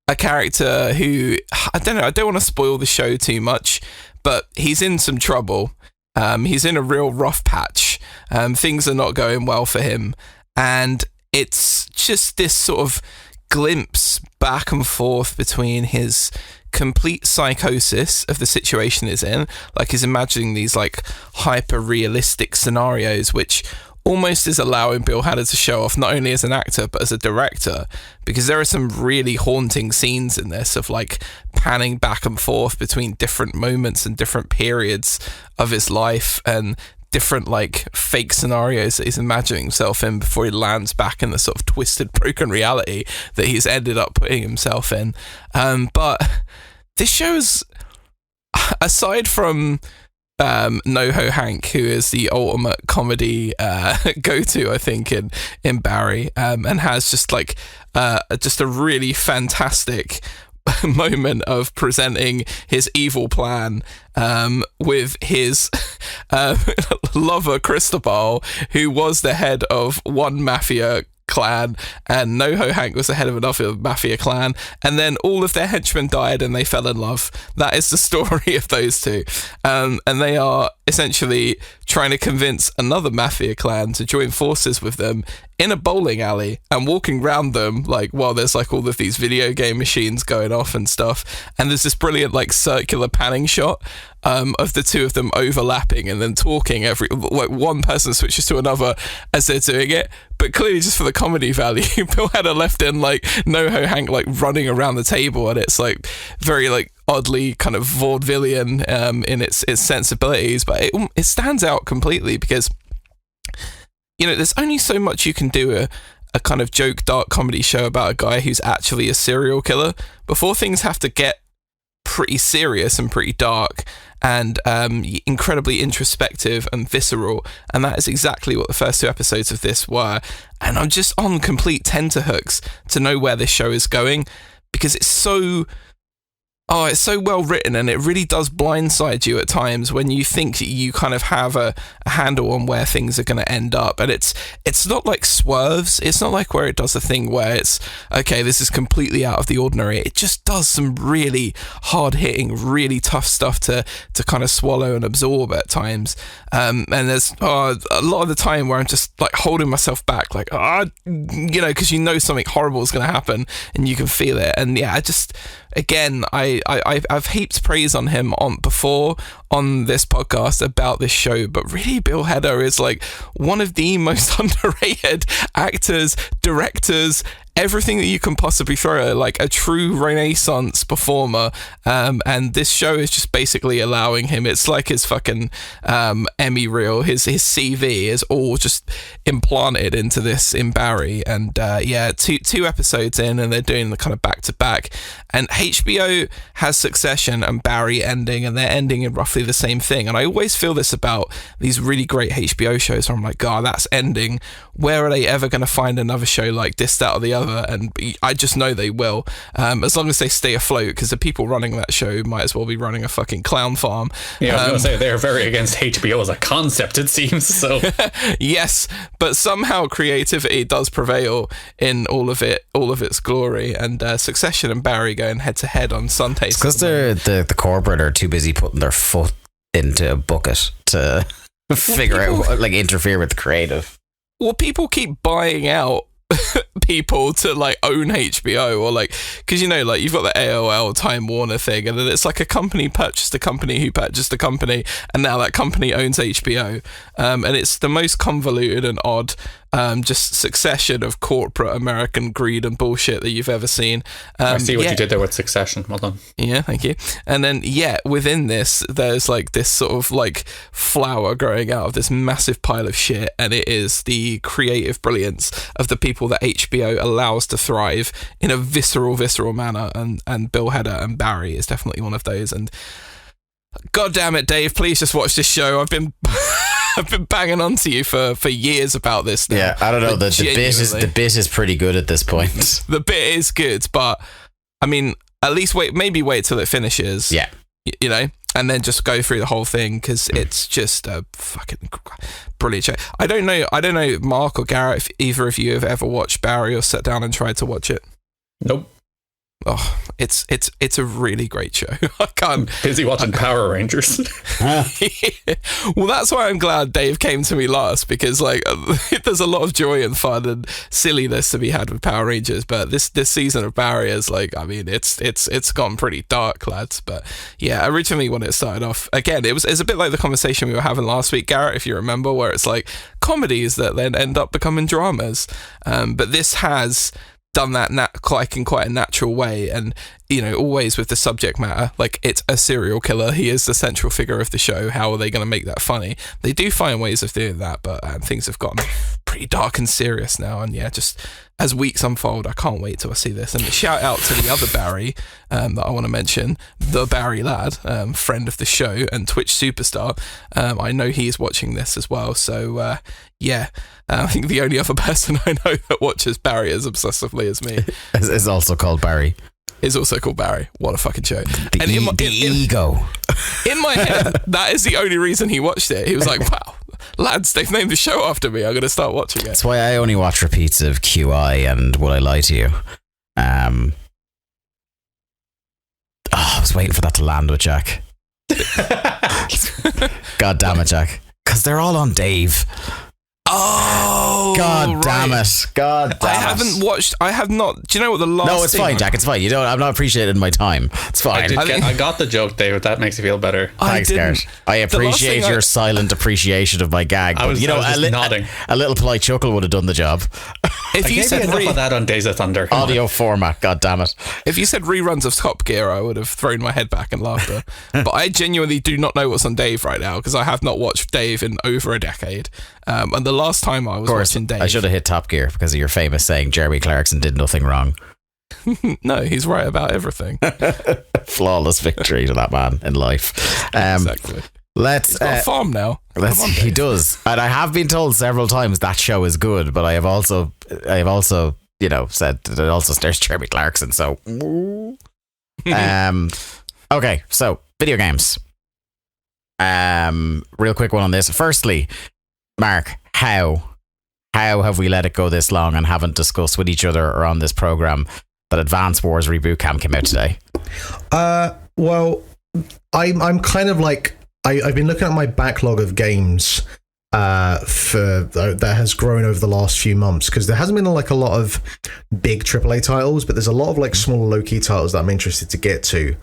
a character who, I don't want to spoil the show too much, but he's in some trouble. He's in a real rough patch. Things are not going well for him. And it's just this sort of glimpse back and forth between his complete psychosis of the situation he's in, like he's imagining these like hyper realistic scenarios, which almost is allowing Bill Hader to show off not only as an actor but as a director, because there are some really haunting scenes in this of like panning back and forth between different moments and different periods of his life and different like fake scenarios that he's imagining himself in before he lands back in the sort of twisted, broken reality that he's ended up putting himself in. But this show's, aside from NoHo Hank, who is the ultimate comedy go-to, I think, in Barry, and has just like just a really fantastic moment of presenting his evil plan with his lover Cristobal, who was the head of one mafia clan, and NoHo Hank was the head of another mafia clan, and then all of their henchmen died and they fell in love. That is the story of those two, and they are essentially trying to convince another mafia clan to join forces with them in a bowling alley and walking around them like while there's like all of these video game machines going off and stuff, and there's this brilliant like circular panning shot of the two of them overlapping and then talking like one person switches to another as they're doing it, but clearly just for the comedy value. Bill Hader left in like NoHo Hank like running around the table, and it's like very like oddly kind of vaudevillian in its sensibilities, but it stands out completely because, you know, there's only so much you can do a kind of joke dark comedy show about a guy who's actually a serial killer before things have to get pretty serious and pretty dark and incredibly introspective and visceral, and that is exactly what the first 2 episodes of this were. And I'm just on complete tenterhooks to know where this show is going, because it's so Oh, it's so well written, and it really does blindside you at times when you think you kind of have a handle on where things are going to end up. And it's not like swerves. It's not like where it does a thing where it's, okay, this is completely out of the ordinary. It just does some really hard-hitting, really tough stuff to kind of swallow and absorb at times. And there's a lot of the time where I'm just like holding myself back, like, because you know something horrible is going to happen and you can feel it. And yeah, again, I've heaped praise on him before on this podcast about this show, but really Bill Hader is like one of the most underrated actors, directors, everything that you can possibly throw at, like a true Renaissance performer. And this show is just basically allowing him, it's like his fucking Emmy reel, his CV is all just implanted into this in Barry. And two episodes in, and they're doing the kind of back to back. And HBO has Succession and Barry ending, and they're ending in roughly the same thing. And I always feel this about these really great HBO shows where I'm like, God, that's ending. Where are they ever going to find another show like this, that, or the other? And I just know they will, as long as they stay afloat, because the people running that show might as well be running a fucking clown farm.
Yeah, I was going to say, they're very against HBO as a concept, it seems. So
yes, but somehow creativity does prevail in all of its glory. And Succession and Barry going head to head on Sundays.
Because the corporate are too busy putting their foot into a bucket to figure out, like, interfere with the creative.
Well, people keep buying out people to like own HBO, or like, because like you've got the AOL Time Warner thing, and then it's like a company purchased a company who purchased a company, and now that company owns HBO, and it's the most convoluted and odd just succession of corporate American greed and bullshit that you've ever seen.
I see what you did there with Succession. Well done.
Yeah, thank you. And then within this, there's like this sort of like flower growing out of this massive pile of shit, and it is the creative brilliance of the people that HBO allows to thrive in a visceral manner, and Bill Hader and Barry is definitely one of those. And God damn it, Dave, please just watch this show. I've been banging on to you for years about this now.
Yeah, I don't know. The bit is pretty good at this point.
The bit is good, but I mean, at least wait till it finishes.
Yeah.
And then just go through the whole thing, because it's just a fucking brilliant show. I don't know, Mark or Garrett, if either of you have ever watched Barry or sat down and tried to watch it.
Nope.
Oh, it's a really great show. I can't.
Busy watching Power Rangers.
Well, that's why I'm glad Dave came to me last, because like there's a lot of joy and fun and silliness to be had with Power Rangers, but this season of Barry is like, I mean, it's gone pretty dark, lads. But yeah, originally when it started off, again, it's a bit like the conversation we were having last week, Garrett, if you remember, where it's like comedies that then end up becoming dramas, but this has done that in quite a natural way, and always with the subject matter, like it's a serial killer, he is the central figure of the show. How are they going to make that funny? They do find ways of doing that, but things have gotten pretty dark and serious now. And yeah, just as weeks unfold, I can't wait till I see this. And shout out to the other Barry that I want to mention, the Barry lad, friend of the show and Twitch superstar. I know he is watching this as well, so I think the only other person I know that watches Barry as obsessively as me
is also called Barry.
Is also called Barry. What a fucking show.
The ego.
In my head, that is the only reason he watched it. He was like, wow, lads, they've named the show after me. I'm going to start watching it.
That's why I only watch repeats of QI and Will I Lie to You. I was waiting for that to land with Jack. God damn it, Jack. Because they're all on Dave.
Oh,
God damn it. God damn it.
I have not. Do you know what the last
No, it's fine, Jack. It's fine. I'm not appreciating my time. It's fine.
I got the joke, David. That makes you feel better.
Thanks, Garrett. I appreciate your silent appreciation of my gag.
I was just nodding.
A little polite chuckle would have done the job.
If you said
enough of that on Days of Thunder.
Audio format, god damn it.
If you said reruns of Top Gear, I would have thrown my head back in laughter. But I genuinely do not know what's on Dave right now, because I have not watched Dave in over a decade. And the last time I was watching Dave,
I should have hit Top Gear because of your famous saying Jeremy Clarkson did nothing wrong.
No, he's right about everything.
Flawless victory to that man in life.
Exactly.
He's
got a farm now.
He does, and I have been told several times that show is good. But I have also, said that it also stars Jeremy Clarkson. So, Okay, so video games. Real quick one on this. Firstly, Mark, how have we let it go this long and haven't discussed with each other or on this program that Advance Wars Reboot Camp came out today?
Well, I'm kind of like I've been looking at my backlog of games that has grown over the last few months, because there hasn't been like a lot of big AAA titles, but there's a lot of like small low-key titles that I'm interested to get to.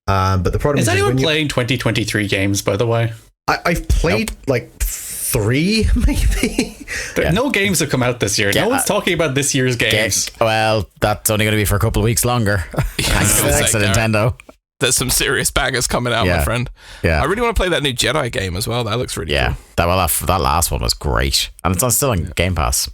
But the problem is
anyone playing 2023 games, by the way?
I've played like 3, maybe.
No games have come out this year. No one's talking about this year's games.
Well, that's only going to be for a couple of weeks longer. Thanks to Nintendo.
There's some serious bangers coming out, my friend.
Yeah,
I really want to play that new Jedi game as well. That looks really cool.
That last one was great, and it's still in Game Pass.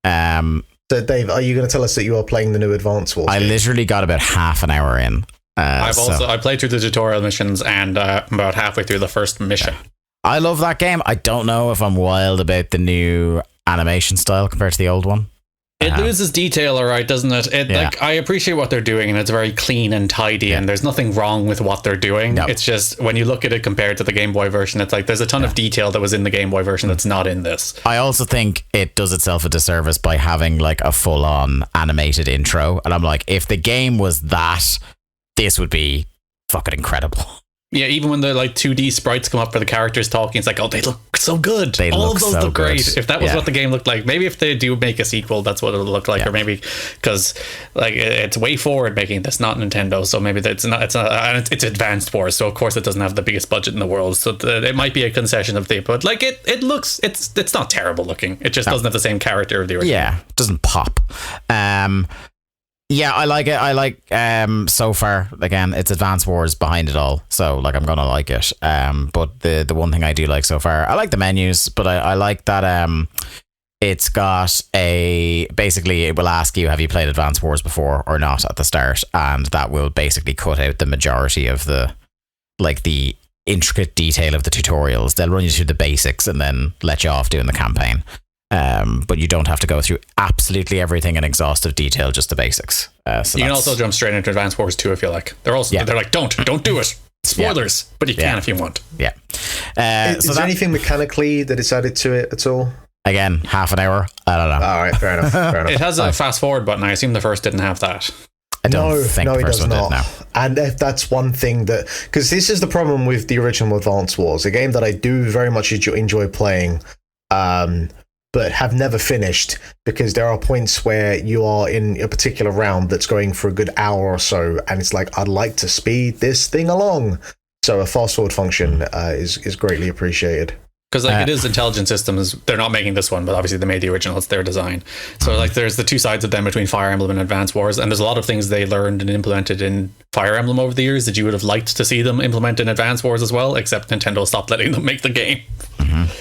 So, Dave, are you going to tell us that you are playing the new Advance Wars?
I literally got about half an hour in.
I played through the tutorial missions and about halfway through the first mission.
I love that game. I don't know if I'm wild about the new animation style compared to the old one.
It loses detail, all right, doesn't it? Like, I appreciate what they're doing, and it's very clean and tidy, and there's nothing wrong with what they're doing. No. It's just when you look at it compared to the Game Boy version, it's like there's a ton of detail that was in the Game Boy version that's not in this.
I also think it does itself a disservice by having like a full-on animated intro, and I'm like, if the game was that, this would be fucking incredible.
Yeah, even when the like 2D sprites come up for the characters talking, it's like, oh, they look so good. All of those look great. If that was what the game looked like, maybe if they do make a sequel, that's what it'll look like. Or maybe because like it's way forward making this, not Nintendo, so maybe it's not, and it's Advanced Wars, so of course it doesn't have the biggest budget in the world, so it might be a concession of the, but like it looks, it's not terrible looking. It just doesn't have the same character of the original.
Yeah, it doesn't pop. Yeah, I like it. I like so far, again, it's Advance Wars behind it all, so like I'm gonna like it. But the one thing I do like so far, I like the menus, but I like that it's got basically it will ask you, have you played Advance Wars before or not at the start, and that will basically cut out the majority of the intricate detail of the tutorials. They'll run you through the basics and then let you off doing the campaign. But you don't have to go through absolutely everything in exhaustive detail, just the basics. So
you can also jump straight into Advance Wars 2 if you like. They're like, don't do it. Spoilers, but you can if you want.
Yeah.
Is there anything mechanically that is added to it at all?
Again, half an hour. I don't know.
All right, fair enough.
It has a fast forward button. I assume the first didn't have that.
I don't think the first one did now.
And that's one thing that, because this is the problem with the original Advance Wars, a game that I do very much enjoy playing, but have never finished, because there are points where you are in a particular round that's going for a good hour or so, and it's like, I'd like to speed this thing along. So a fast forward function is greatly appreciated.
Because like it is Intelligent Systems, they're not making this one, but obviously they made the original, it's their design. So like there's the two sides of them between Fire Emblem and Advance Wars, and there's a lot of things they learned and implemented in Fire Emblem over the years that you would have liked to see them implement in Advance Wars as well, except Nintendo stopped letting them make the game.
Mm-hmm.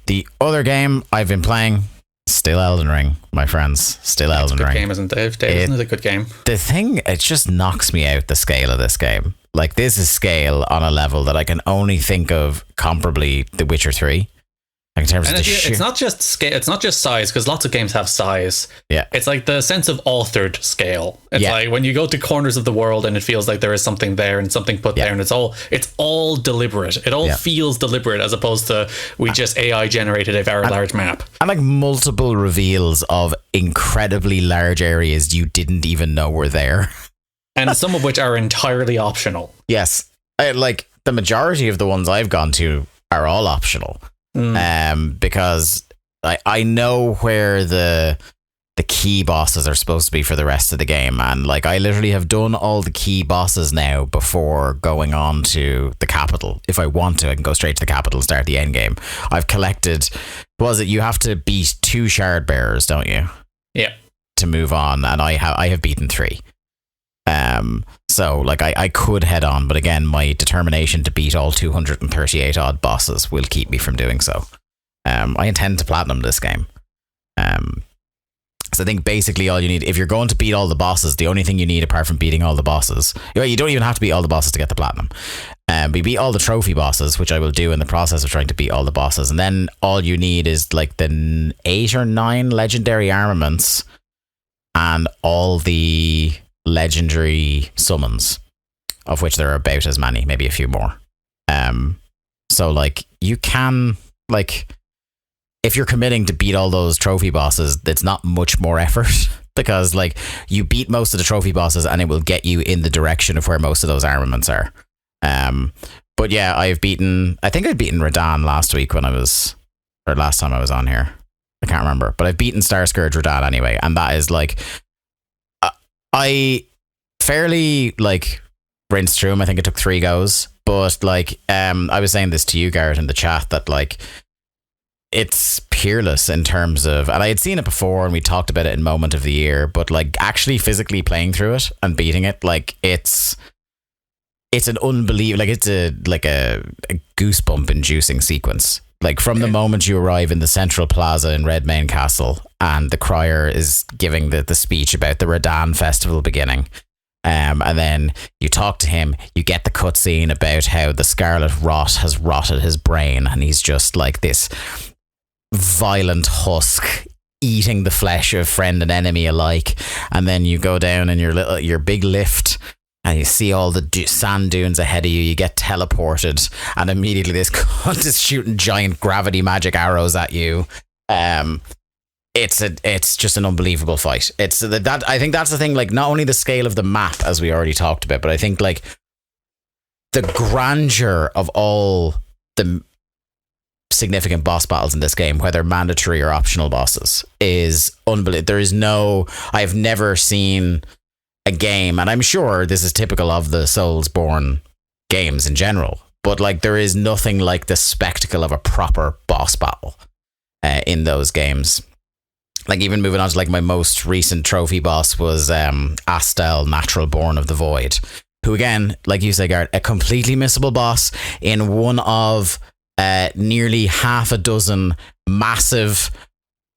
The other game I've been playing, still Elden Ring, my friends. Still Elden Ring.
It's a good game, isn't it, Dave? Isn't it a good game?
The thing, it just knocks me out, the scale of this game. Like, this is scale on a level that I can only think of comparably The Witcher 3. Like in terms of
it's not just scale, it's not just size, because lots of games have size.
Yeah.
It's like the sense of authored scale. It's like when you go to corners of the world and it feels like there is something there and something put there, and it's all deliberate. It all feels deliberate, as opposed to we just AI generated a very large map.
And like multiple reveals of incredibly large areas you didn't even know were there.
And some of which are entirely optional.
Yes. Like the majority of the ones I've gone to are all optional. Because I know where the key bosses are supposed to be for the rest of the game, and like I literally have done all the key bosses now before going on to the capital. If I want to, I can go straight to the capital and start the end game. I've collected, you have to beat 2 shard bearers, don't you?
Yeah.
To move on, and I have beaten 3. So like I could head on, but again, my determination to beat all 238 odd bosses will keep me from doing so. I intend to platinum this game. So I think basically all you need, if you're going to beat all the bosses, the only thing you need apart from beating all the bosses, you don't even have to beat all the bosses to get the platinum. We beat all the trophy bosses, which I will do in the process of trying to beat all the bosses, and then all you need is like the 8 or 9 legendary armaments and all the legendary summons, of which there are about as many, maybe a few more. So like you can, like, if you're committing to beat all those trophy bosses, it's not much more effort because like you beat most of the trophy bosses and it will get you in the direction of where most of those armaments are. But yeah, I think I'd beaten Radahn last time I was on here. I can't remember, but I've beaten Star Scourge Radahn anyway, and that is like I fairly like rinsed through him. I think it took 3 goes, but like I was saying this to you, Garrett, in the chat, that like it's peerless in terms of, and I had seen it before and we talked about it in Moment of the Year, but like actually physically playing through it and beating it, like it's an unbelievable, like it's a goosebump inducing sequence. Like from the moment you arrive in the central plaza in Redmane Castle and the crier is giving the speech about the Radahn festival beginning, and then you talk to him, you get the cutscene about how the scarlet rot has rotted his brain and he's just like this violent husk eating the flesh of friend and enemy alike. And then you go down in your big lift and you see all the sand dunes ahead of you. You get teleported, and immediately this cunt is shooting giant gravity magic arrows at you. It's just an unbelievable fight. It's that I think that's the thing. Like, not only the scale of the map, as we already talked about, but I think like the grandeur of all the significant boss battles in this game, whether mandatory or optional bosses, is unbelievable. I've never seen a game, and I'm sure this is typical of the Soulsborne games in general, but like there is nothing like the spectacle of a proper boss battle in those games. Like even moving on to like my most recent trophy boss was Astel, Natural Born of the Void, who again, like you say, Garrett, a completely missable boss in one of nearly half a dozen massive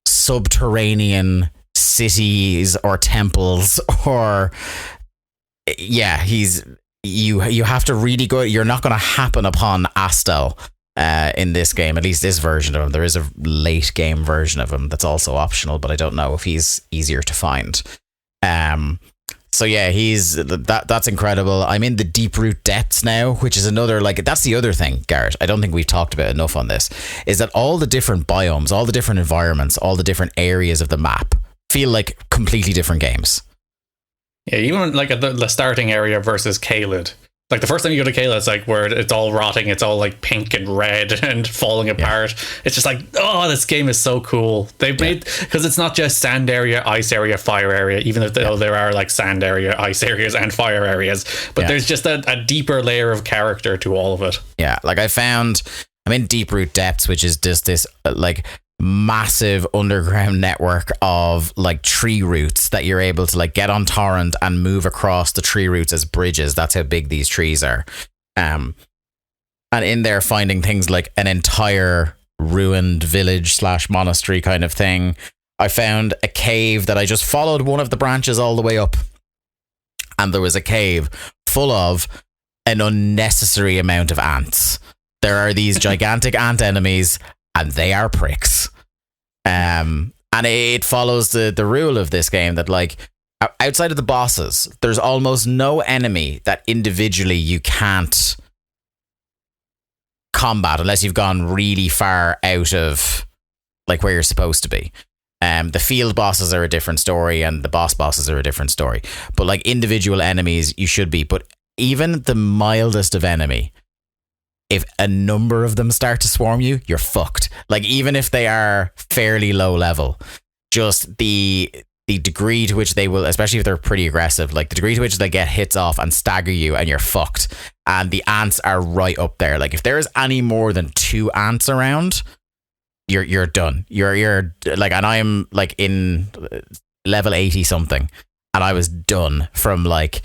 subterranean cities or temples, or you have to really go. You're not going to happen upon Astel in this game, at least this version of him. There is a late game version of him that's also optional, but I don't know if he's easier to find. So yeah, that's incredible. I'm in the deep root depths now, which is another, like, that's the other thing, Garrett, I don't think we've talked about enough on this, is that all the different biomes, all the different environments, all the different areas of the map feel like completely different games.
Yeah, even like the starting area versus Caelid. Like the first time you go to Caelid, it's like where it's all rotting, it's all like pink and red and falling apart. It's just like, oh, this game is so cool. They've made, because it's not just sand area, ice area, fire area, even though there are like sand area, ice areas and fire areas, but there's just a deeper layer of character to all of it. Yeah, like I'm in deep root depths, which is just this like massive underground network of like tree roots that you're able to like get on torrent and move across the tree roots as bridges. That's how big these trees are. And in there finding things like an entire ruined village / monastery kind of thing. I found a cave that I just followed one of the branches all the way up, and there was a cave full of an unnecessary amount of ants. There are these gigantic ant enemies, and they are pricks. And it follows the rule of this game that, like, outside of the bosses, there's almost no enemy that individually you can't combat unless you've gone really far out of like where you're supposed to be. The field bosses are a different story, and the boss bosses are a different story. But like individual enemies, you should be. But even the mildest of enemy, if a number of them start to swarm you, you're fucked. Like, even if they are fairly low level, just the degree to which they will, especially if they're pretty aggressive, like the degree to which they get hits off and stagger you, and you're fucked. And the ants are right up there. Like, if there is any more than 2 ants around, you're done. You're like, and I'm like in level 80 something, and I was done from like,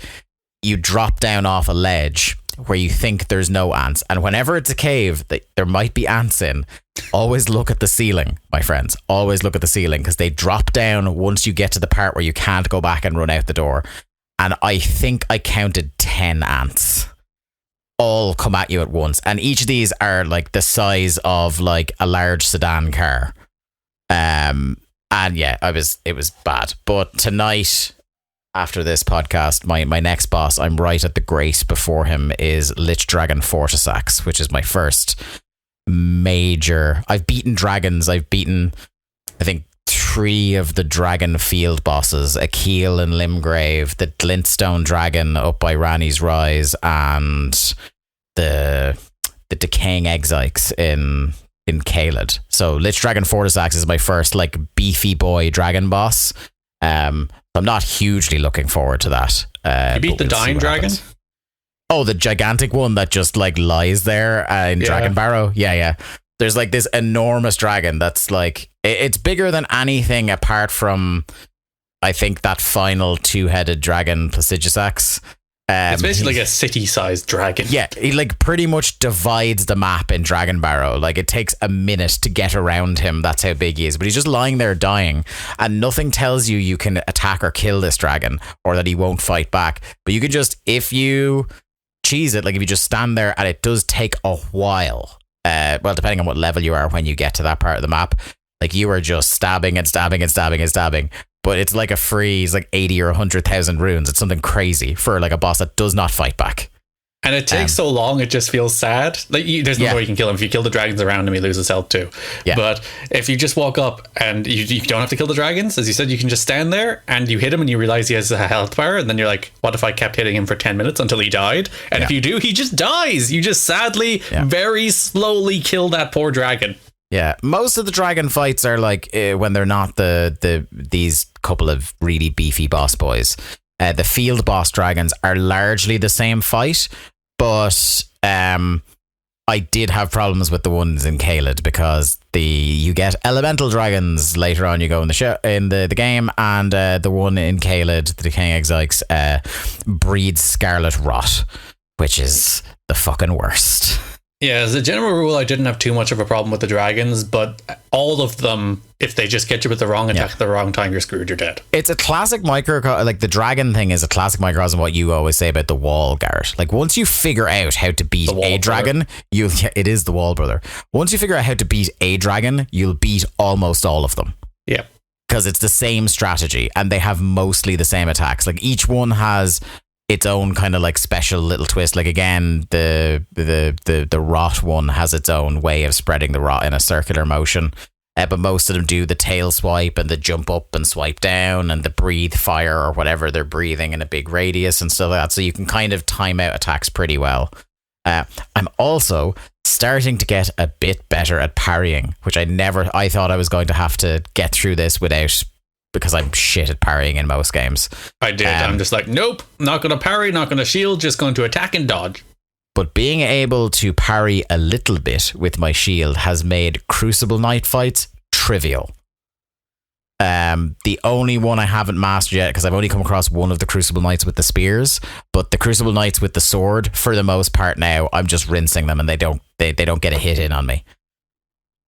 you drop down off a ledge where you think there's no ants, and whenever it's a cave that there might be ants in, always look at the ceiling, my friends. Always look at the ceiling, because they drop down once you get to the part where you can't go back and run out the door. And I think I counted 10 ants all come at you at once, and each of these are like the size of like a large sedan car. And yeah, it was bad. But tonight,
after this podcast, my next boss, I'm right at the grate before him, is Lich Dragon Fortisax, which is my first major. I've beaten dragons. I've beaten, I think, 3 of the dragon field bosses, Akeel and Limgrave, the Glintstone dragon up by Rani's Rise, and the decaying Exikes in Caelid. So Lich Dragon Fortisax is my first like beefy boy dragon boss. I'm not hugely looking forward to that.
You beat the dying dragon?
Oh, the gigantic one that just like lies there in Dragon Barrow. Yeah. There's like this enormous dragon that's like, it's bigger than anything apart from, I think, that final 2-headed dragon, Placidusax.
It's basically like a city-sized dragon.
Yeah, he like pretty much divides the map in Dragon Barrow. Like it takes a minute to get around him. That's how big he is. But he's just lying there dying, and nothing tells you can attack or kill this dragon, or that he won't fight back. But you can just, if you cheese it, like if you just stand there, and it does take a while. Well, depending on what level you are when you get to that part of the map, like you are just stabbing and stabbing and stabbing and stabbing. But it's like a freeze, like 80 or 100,000 runes. It's something crazy for like a boss that does not fight back.
And it takes so long, it just feels sad. Like there's no way you can kill him. If you kill the dragons around him, he loses health too. Yeah. But if you just walk up and you don't have to kill the dragons, as you said, you can just stand there and you hit him and you realize he has a health bar. And then you're like, what if I kept hitting him for 10 minutes until he died? And if you do, he just dies. You just sadly, very slowly kill that poor dragon.
Yeah, most of the dragon fights are like when they're not these couple of really beefy boss boys. The field boss dragons are largely the same fight, but I did have problems with the ones in Caelid because you get elemental dragons later on. You go in the game, and the one in Caelid, the Decaying Exikes, breeds Scarlet Rot, which is the fucking worst.
Yeah, as a general rule, I didn't have too much of a problem with the dragons, but all of them, if they just get you with the wrong attack at the wrong time, you're screwed, you're dead. It's
a classic microcosm, like the dragon thing is a classic microcosm of what you always say about the wall, Garrett. Like once you figure out how to beat a dragon, it is the wall, brother. Once you figure out how to beat a dragon, you'll beat almost all of them.
Yeah.
Because it's the same strategy, and they have mostly the same attacks. Like each one has its own kind of like special little twist. Like again, the rot one has its own way of spreading the rot in a circular motion. But most of them do the tail swipe and the jump up and swipe down and the breathe fire or whatever they're breathing in a big radius and stuff like that. So you can kind of time out attacks pretty well. I'm also starting to get a bit better at parrying, which I thought I was going to have to get through this without, because I'm shit at parrying in most games.
I did. I'm just like, nope, not going to parry, not going to shield, just going to attack and dodge.
But being able to parry a little bit with my shield has made Crucible Knight fights trivial. The only one I haven't mastered yet, because I've only come across one of the Crucible Knights with the spears, but the Crucible Knights with the sword, for the most part now, I'm just rinsing them and they don't get a hit in on me.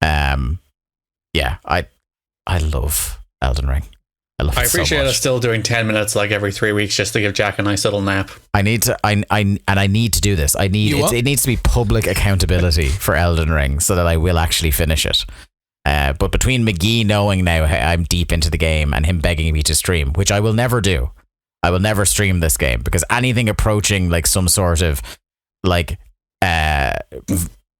Yeah, I love Elden Ring.
I appreciate us still doing 10 minutes like every 3 weeks just to give Jack a nice little nap.
I need to do this. It needs to be public accountability for Elden Ring so that I will actually finish it. But between McGee knowing now I'm deep into the game and him begging me to stream, which I will never do, I will never stream this game, because anything approaching like some sort of like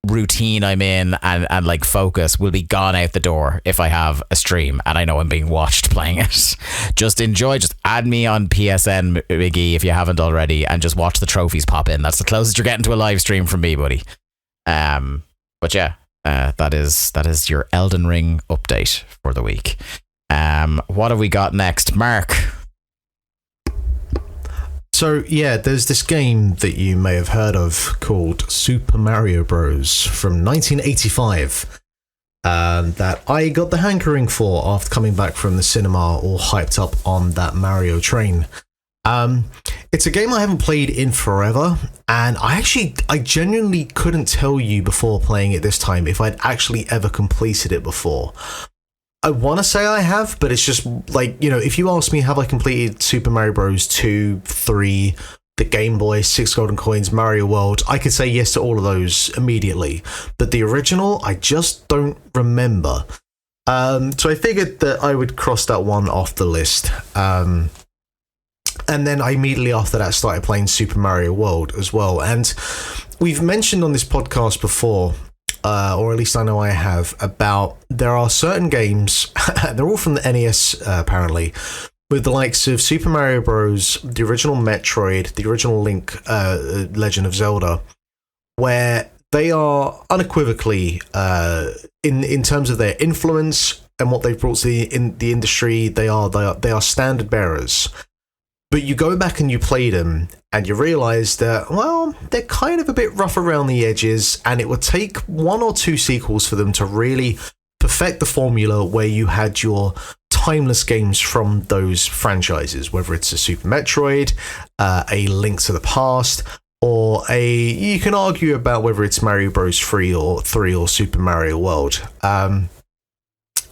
routine I'm in and like focus will be gone out the door if I have a stream and I know I'm being watched playing it. Just add me on PSN, Miggy, if you haven't already, and just watch the trophies pop in. That's the closest you're getting to a live stream from me, buddy. But yeah, that is your Elden Ring update for the week. What have we got next, Mark?
So yeah, there's this game that you may have heard of called Super Mario Bros. From 1985 that I got the hankering for after coming back from the cinema all hyped up on that Mario train. It's a game I haven't played in forever, and I genuinely couldn't tell you before playing it this time if I'd actually ever completed it before. I want to say I have, but it's just like, if you ask me, have I completed Super Mario Bros. 2, 3, the Game Boy, 6 Golden Coins, Mario World, I could say yes to all of those immediately. But the original, I just don't remember. So I figured that I would cross that one off the list. And And then I immediately after that started playing Super Mario World as well. And we've mentioned on this podcast before, or at least I know I have, about there are certain games, they're all from the NES apparently, with the likes of Super Mario Bros., the original Metroid, the original Link, Legend of Zelda, where they are unequivocally, in terms of their influence and what they've brought to the industry, they are standard bearers. But you go back and you play them, and you realise that, well, they're kind of a bit rough around the edges, and it would take one or two sequels for them to really perfect the formula where you had your timeless games from those franchises, whether it's a Super Metroid, a Link to the Past, or you can argue about whether it's Mario Bros. 3 or Super Mario World.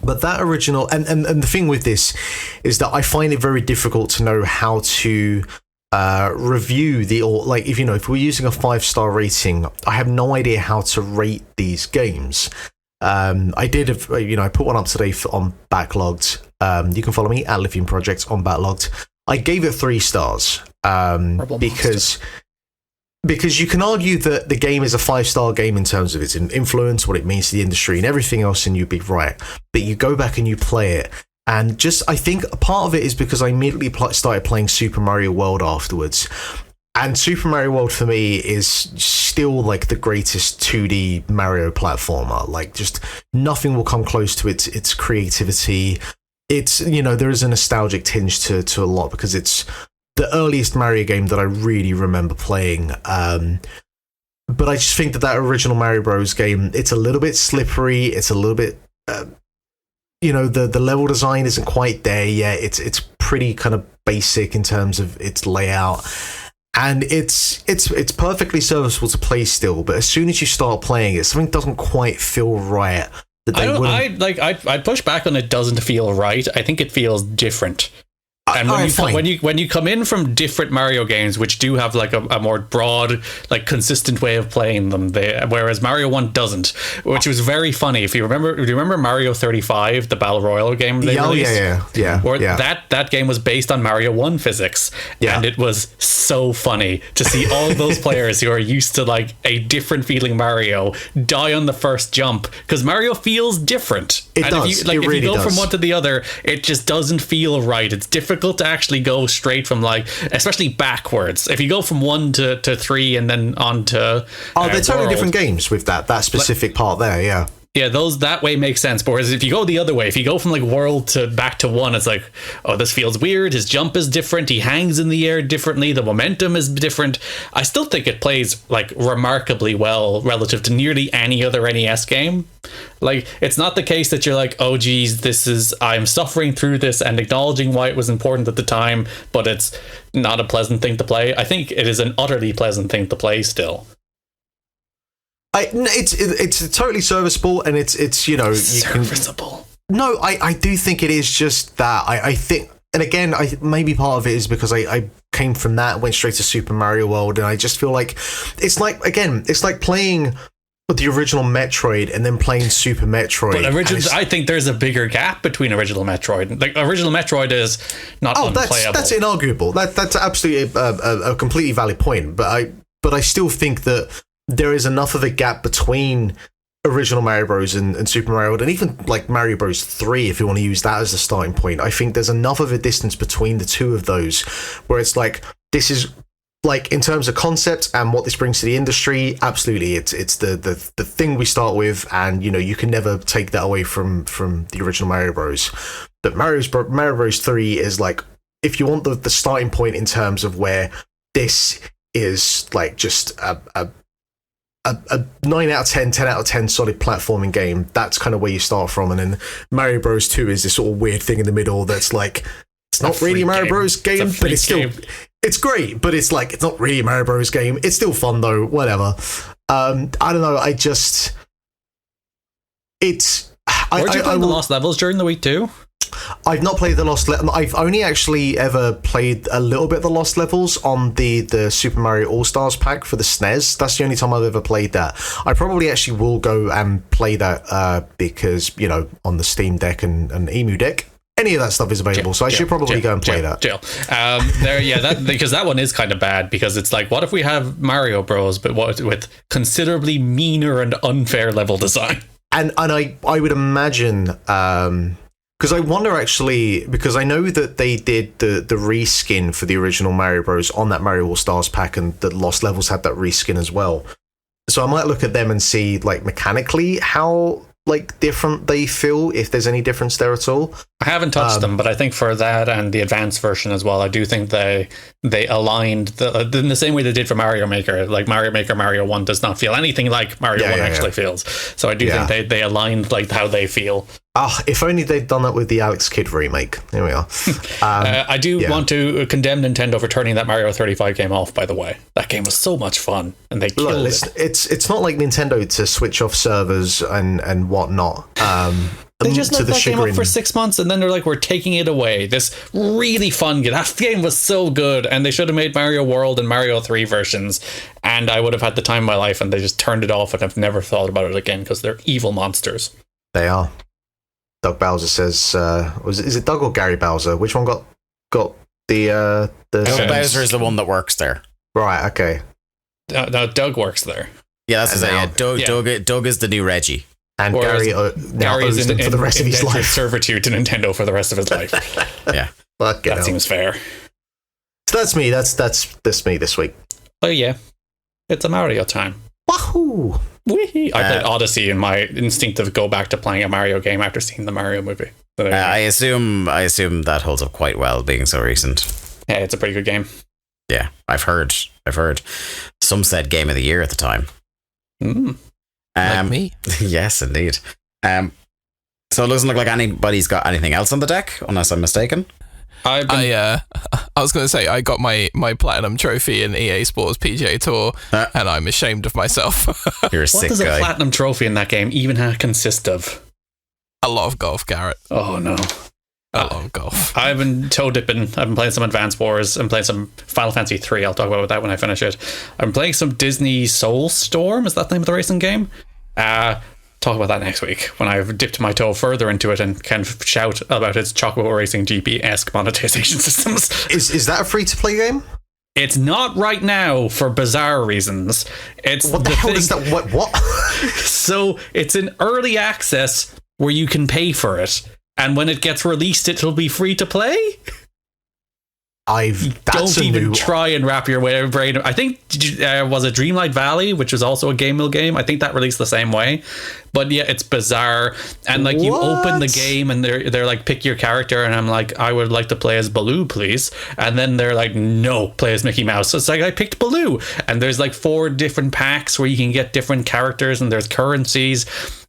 But that original, and the thing with this is that I find it very difficult to know how to review if we're using a 5-star rating, I have no idea how to rate these games. I put one up today on Backlogged. You can follow me at Lithium Project on Backlogged. I gave it 3 stars because you can argue that the game is a 5-star game in terms of its influence, what it means to the industry, and everything else, and you'd be right. But you go back and you play it, and I think a part of it is because I immediately started playing Super Mario World afterwards. And Super Mario World for me is still like the greatest 2D Mario platformer. Like, just nothing will come close to its creativity. It's, there is a nostalgic tinge to a lot because it's the earliest Mario game that I really remember playing. But I just think that original Mario Bros. Game, it's a little bit slippery. It's a little bit, the level design isn't quite there yet. It's pretty kind of basic in terms of its layout. And it's perfectly serviceable to play still, but as soon as you start playing it, something doesn't quite feel right.
I push back on it doesn't feel right. I think it feels different. And when you come in from different Mario games, which do have like a more broad, like consistent way of playing them, whereas Mario 1 doesn't, which was very funny. If you remember, do you remember Mario 35, the Battle Royale game they released? Yeah. That game was based on Mario 1 physics, and it was so funny to see all those players who are used to like a different feeling Mario die on the first jump because Mario feels different.
It does.
If you go from one to the other, it just doesn't feel right. It's difficult to actually go straight from especially backwards. If you go from 1 to 3 and then on to
they're totally different games with that specific part there. Yeah,
those that way makes sense. But whereas if you go the other way, if you go from like world to back to 1, it's like, oh, this feels weird. His jump is different. He hangs in the air differently. The momentum is different. I still think it plays like remarkably well relative to nearly any other NES game. Like, it's not the case that you're like, oh geez, I'm suffering through this and acknowledging why it was important at the time, but it's not a pleasant thing to play. I think it is an utterly pleasant thing to play still.
It's totally serviceable, and it's
serviceable.
I do think it is just that. I think, and again, maybe part of it is because I came from that, went straight to Super Mario World, and I just feel like it's like playing the original Metroid and then playing Super Metroid.
But I think there's a bigger gap between original Metroid. Like, original Metroid is not unplayable.
That's inarguable. That's absolutely a completely valid point. But I still think that there is enough of a gap between original Mario Bros. And Super Mario World, and even like Mario Bros. 3, if you want to use that as the starting point. I think there's enough of a distance between the two of those where it's like, this is like, in terms of concept and what this brings to the industry, absolutely, it's the thing we start with, and you can never take that away from the original Mario Bros. But Mario Bros. 3 is like, if you want the starting point in terms of where this is like just a 9 out of 10, 10 out of 10 solid platforming game, that's kind of where you start from. And then Mario Bros. 2 is this sort of weird thing in the middle that's like, it's not really a Mario Bros. Game, but it's still, it's great, but it's like, it's not really a Mario Bros. Game. It's still fun though, whatever. I don't know,
Were you playing the Lost Levels during the week too?
I've not played the Lost Levels. I've only actually ever played a little bit of the Lost Levels on the Super Mario All-Stars pack for the SNES. That's the only time I've ever played that. I probably actually will go and play that because, on the Steam Deck and Emu Deck. any of that stuff is available. So I should probably go and play that.
Because that one is kind of bad, because it's like, what if we have Mario Bros, but with considerably meaner and unfair level design?
And I would imagine, because I wonder actually, because I know that they did the reskin for the original Mario Bros on that Mario All Stars pack, and the Lost Levels had that reskin as well. So I might look at them and see, like, mechanically how, like, different they feel, if there's any difference there at all.
I haven't touched them, but I think for that and the advanced version as well, I do think they aligned in the same way they did for Mario Maker. Like, Mario Maker Mario 1 does not feel anything like Mario 1 actually feels. So I do think they aligned, like, how they feel.
If only they'd done that with the Alex Kidd remake. Here we are.
I do want to condemn Nintendo for turning that Mario 35 game off, by the way. That game was so much fun, and they killed it.
It's not like Nintendo to switch off servers and whatnot.
They just left that game up for 6 months, and then they're like, we're taking it away. This really fun game. That game was so good, and they should have made Mario World and Mario 3 versions, and I would have had the time of my life, and they just turned it off, and I've never thought about it again, because they're evil monsters.
They are. Doug Bowser says, is it Doug or Gary Bowser? Which one got the
Bowser is the one that works there.
Right, okay.
No, Doug works there.
Yeah, that's Doug is the new Reggie.
And Gary owes them for the rest of his life.
Servitude to Nintendo for the rest of his life.
Yeah.
That seems fair.
So that's me. That's me this week.
Oh yeah. It's a Mario time.
Wahoo!
I played Odyssey, and my instinctive go back to playing a Mario game after seeing the Mario movie.
I assume that holds up quite well, being so recent.
Yeah, it's a pretty good game.
Yeah, I've heard. Some said Game of the Year at the time.
Like me.
Yes, indeed. So it doesn't look like anybody's got anything else on the deck, unless I'm mistaken.
I was going to say, I got my platinum trophy in EA Sports PGA Tour, and I'm ashamed of myself.
You're a sick guy.
What does a platinum trophy in that game even consist of?
A lot of golf, Garrett.
Oh no.
A lot of golf.
I've been toe dipping. I've been playing some Advance Wars. I'm playing some Final Fantasy 3. I'll talk about that when I finish it. I'm playing some Disney Soulstorm. Is that the name of the racing game? Talk about that next week when I've dipped my toe further into it and can shout about its Chocobo Racing GP-esque monetization systems.
Is that a free-to-play game?
It's not right now for bizarre reasons.
What the hell is that? What?
So it's in early access where you can pay for it, and when it gets released, it'll be free to play. Don't even try and wrap your brain. I think was it Dreamlight Valley, which is also a Game Mill game. I think that released the same way. But yeah, it's bizarre. And like you open the game and they're like, pick your character, and I'm like, I would like to play as Baloo, please. And then they're like, no, play as Mickey Mouse. So it's like, I picked Baloo. And there's like 4 different packs where you can get different characters, and there's currencies.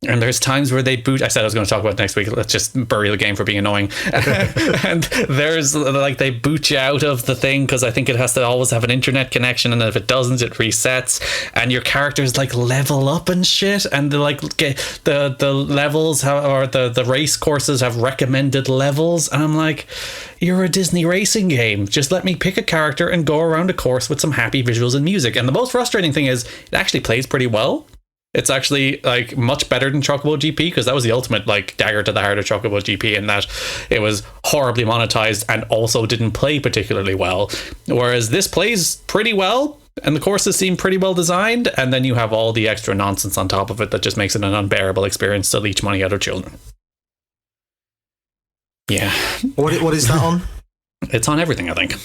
And there's times where they boot. I said I was going to talk about it next week. Let's just bury the game for being annoying. And there's like, they boot you out of the thing because I think it has to always have an internet connection, and if it doesn't, it resets. And your characters like level up and shit, and they're like the levels or the race courses have recommended levels, and I'm like, you're a Disney racing game. Just let me pick a character and go around a course with some happy visuals and music. And the most frustrating thing is it actually plays pretty well. It's actually like much better than Chocobo GP, because that was the ultimate like dagger to the heart of Chocobo GP, in that it was horribly monetized and also didn't play particularly well. Whereas this plays pretty well, and the courses seem pretty well designed, and then you have all the extra nonsense on top of it that just makes it an unbearable experience to leech money out of children. Yeah.
What is that on?
It's on everything, I think.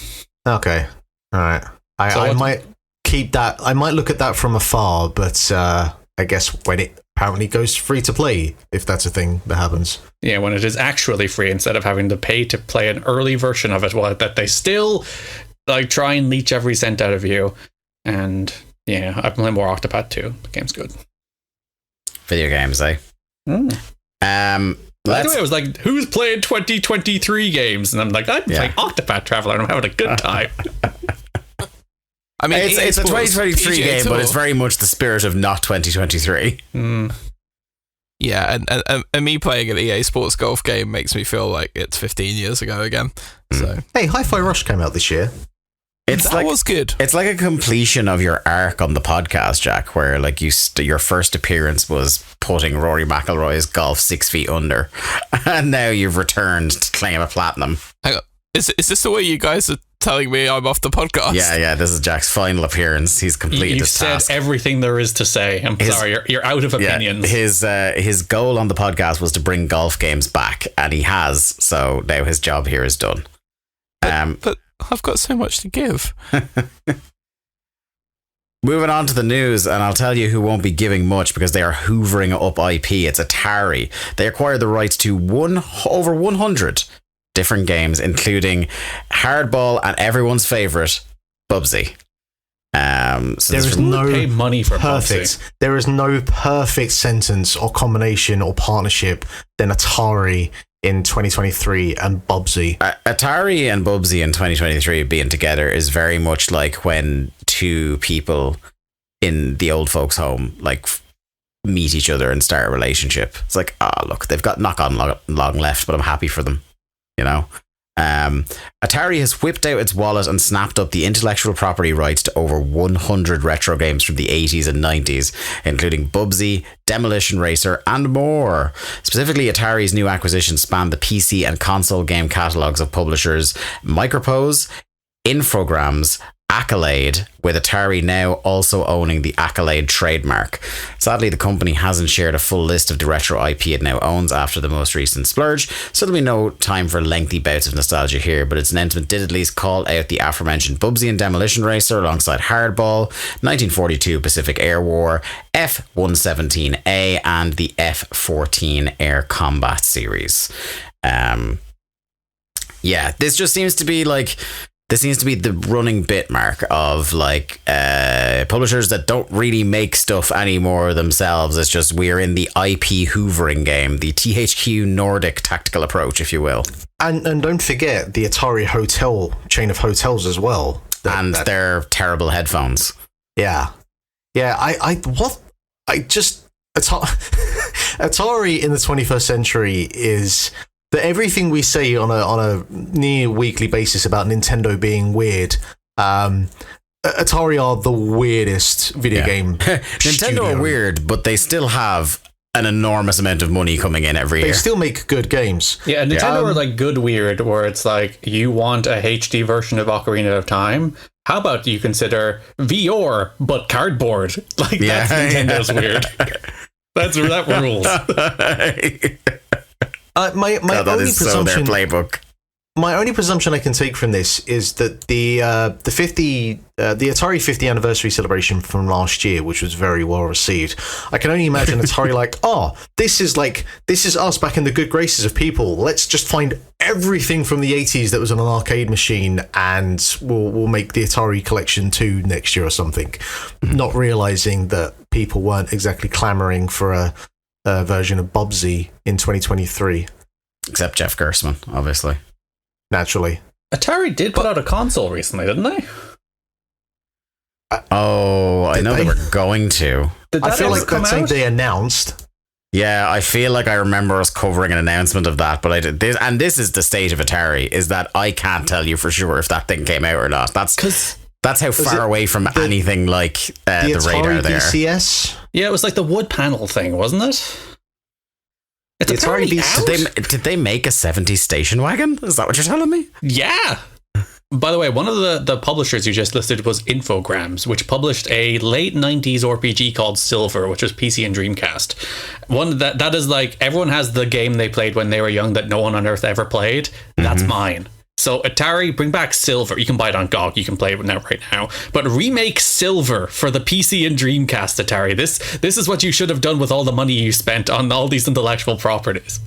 Okay. All right. I might keep that. I might look at that from afar, but I guess when it apparently goes free to play, if that's a thing that happens.
Yeah, when it is actually free, instead of having to pay to play an early version of it, well, that they still like try and leech every cent out of you. And yeah, I've been playing more Octopath too. The game's good.
Video games, eh?
By the way, I was like, who's playing 2023 games? And I'm like, I'm playing Octopath Traveler, and I'm having a good time.
I mean,
it's a 2023 game, but it's very much the spirit of not 2023.
Yeah, and me playing an EA Sports golf game makes me feel like it's 15 years ago again. So
hey, Hi-Fi Rush came out this year.
That was good.
It's like a completion of your arc on the podcast, Jack, where like your first appearance was putting Rory McIlroy's golf 6 feet under, and now you've returned to claim a platinum.
Hang on. Is this the way you guys are telling me I'm off the podcast?
Yeah. This is Jack's final appearance. He's completed his task.
Said everything there is to say. I'm sorry, you're out of opinions.
His goal on the podcast was to bring golf games back, and he has. So now his job here is done.
But I've got so much to give.
Moving on to the news, and I'll tell you who won't be giving much because they are hoovering up IP. It's Atari. They acquired the rights to over 100 different games, including Hardball and everyone's favourite, Bubsy. So
there is no
pay money for
perfect.
Bubsy.
There is no perfect sentence or combination or partnership than Atari in 2023 and Bubsy.
Atari and Bubsy in 2023 being together is very much like when two people in the old folks' home like meet each other and start a relationship. It's like, look, they've got not gone long left, but I'm happy for them. You know, Atari has whipped out its wallet and snapped up the intellectual property rights to over 100 retro games from the 80s and 90s, including Bubsy, Demolition Racer, and more. Specifically, Atari's new acquisition spanned the PC and console game catalogs of publishers Micropose, Infogrames, Acclaimed, with Atari now also owning the Acclaimed trademark. Sadly, the company hasn't shared a full list of the retro IP it now owns after the most recent splurge, so there'll be no time for lengthy bouts of nostalgia here, but its announcement did at least call out the aforementioned Bubsy and Demolition Racer alongside Hardball, 1942 Pacific Air War, F-117A, and the F-14 Air Combat series. This just seems to be like... This seems to be the running bit, Mark, of like publishers that don't really make stuff anymore themselves. It's just we're in the IP hoovering game, the THQ Nordic tactical approach, if you will.
And don't forget the Atari hotel chain of hotels as well.
Their terrible headphones.
Yeah. Atari in the 21st century is... that everything we say on a near weekly basis about Nintendo being weird, Atari are the weirdest video game.
Nintendo are weird, but they still have an enormous amount of money coming in every year.
They still make good games.
Yeah, Nintendo are like good weird, where it's like, you want a HD version of Ocarina of Time? How about you consider VR, but cardboard? Like, that's Nintendo's weird. That rules.
My only presumption,
playbook.
My only presumption I can take from this is that the Atari 50th anniversary celebration from last year, which was very well received, I can only imagine Atari like, this is us back in the good graces of people. Let's just find everything from the 80s that was on an arcade machine, and we'll make the Atari Collection 2 next year or something. Mm-hmm. Not realizing that people weren't exactly clamoring for a version of Bubsy in 2023.
Except Jeff Gerstmann, obviously.
Naturally.
Atari did put out a console recently, didn't they?
I know they were going to.
I feel like that's something they announced.
Yeah, I feel like I remember us covering an announcement of that, but I did this, and this is the state of Atari, is that I can't tell you for sure if that thing came out or not. That's how far away from anything like the radar there.
DCS?
Yeah, it was like the wood panel thing, wasn't it? It's
the Atari
out.
Did they make a 70s station wagon? Is that what you're telling me?
Yeah. By the way, one of the publishers you just listed was Infogrames, which published a late 90s RPG called Silver, which was PC and Dreamcast. One that is like, everyone has the game they played when they were young that no one on Earth ever played. That's mine. So Atari, bring back Silver. You can buy it on GOG. You can play it right now. But remake Silver for the PC and Dreamcast, Atari. This is what you should have done with all the money you spent on all these intellectual properties.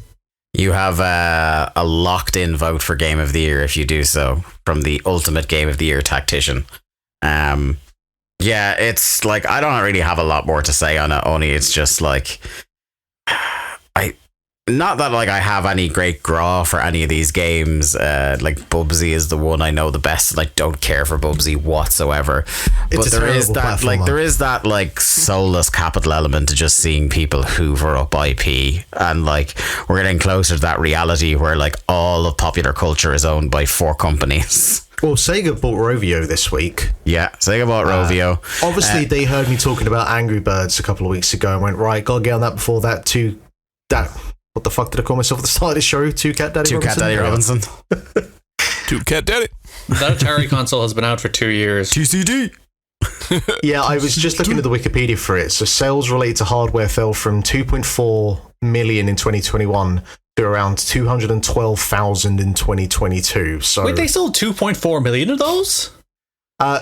You have a locked-in vote for Game of the Year if you do so, from the ultimate Game of the Year tactician. It's like, I don't really have a lot more to say on it, only it's just like... Not that like I have any great graw for any of these games. Like Bubsy is the one I know the best. Like, don't care for Bubsy whatsoever. But there is that like soulless capital element to just seeing people hoover up IP, and like we're getting closer to that reality where like all of popular culture is owned by 4 companies.
Well, Sega bought Rovio this week.
Yeah, Sega bought Rovio.
Obviously, they heard me talking about Angry Birds a couple of weeks ago and went, right, gotta get on that before that. What the fuck did I call myself at the start of the show? Two Cat Daddy Robinson?
Two Cat Daddy.
That Atari console has been out for 2 years.
TCD.
Yeah, I was just looking at the Wikipedia for it. So sales related to hardware fell from 2.4 million in 2021 to around 212,000 in 2022. So
Wait, they sold 2.4 million of those?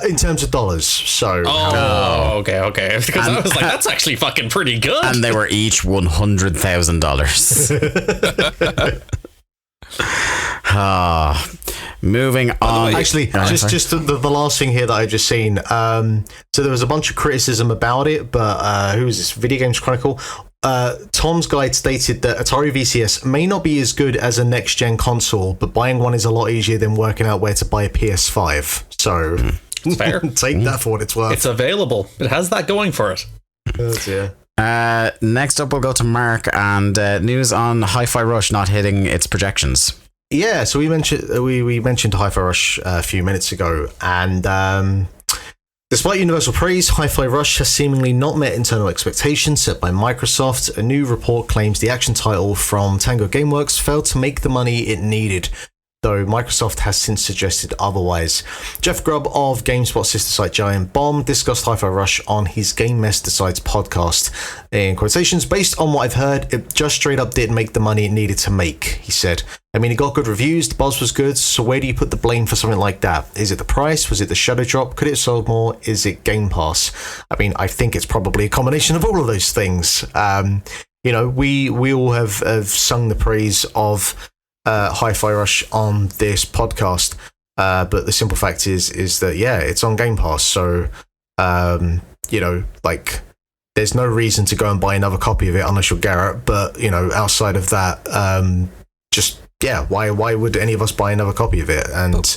in terms of dollars. So
okay. Because I was like, that's actually fucking pretty good.
And they were each $100,000. Moving on.
Actually, just the last thing here that I've just seen. So there was a bunch of criticism about it, but who was this? Video Games Chronicle. Tom's guide stated that Atari VCS may not be as good as a next-gen console, but buying one is a lot easier than working out where to buy a PS5. So,
it's fair.
Take that for what it's worth.
It's available. It has that going for it.
Oh, dear.
Next up, we'll go to Mark and news on Hi-Fi Rush not hitting its projections.
Yeah, so we mentioned Hi-Fi Rush a few minutes ago, and despite universal praise, Hi-Fi Rush has seemingly not met internal expectations set by Microsoft. A new report claims the action title from Tango Gameworks failed to make the money it needed, though Microsoft has since suggested otherwise. Jeff Grubb of GameSpot sister site Giant Bomb discussed Hi-Fi Rush on his Game Mess Decides podcast. In quotations, based on what I've heard, it just straight up didn't make the money it needed to make, he said. I mean, it got good reviews, the buzz was good, so where do you put the blame for something like that? Is it the price? Was it the shadow drop? Could it have sold more? Is it Game Pass? I mean, I think it's probably a combination of all of those things. We all have sung the praise of Hi-Fi Rush on this podcast, but the simple fact is that, yeah, it's on Game Pass, so, there's no reason to go and buy another copy of it unless you're Garrett, but, outside of that, why would any of us buy another copy of it?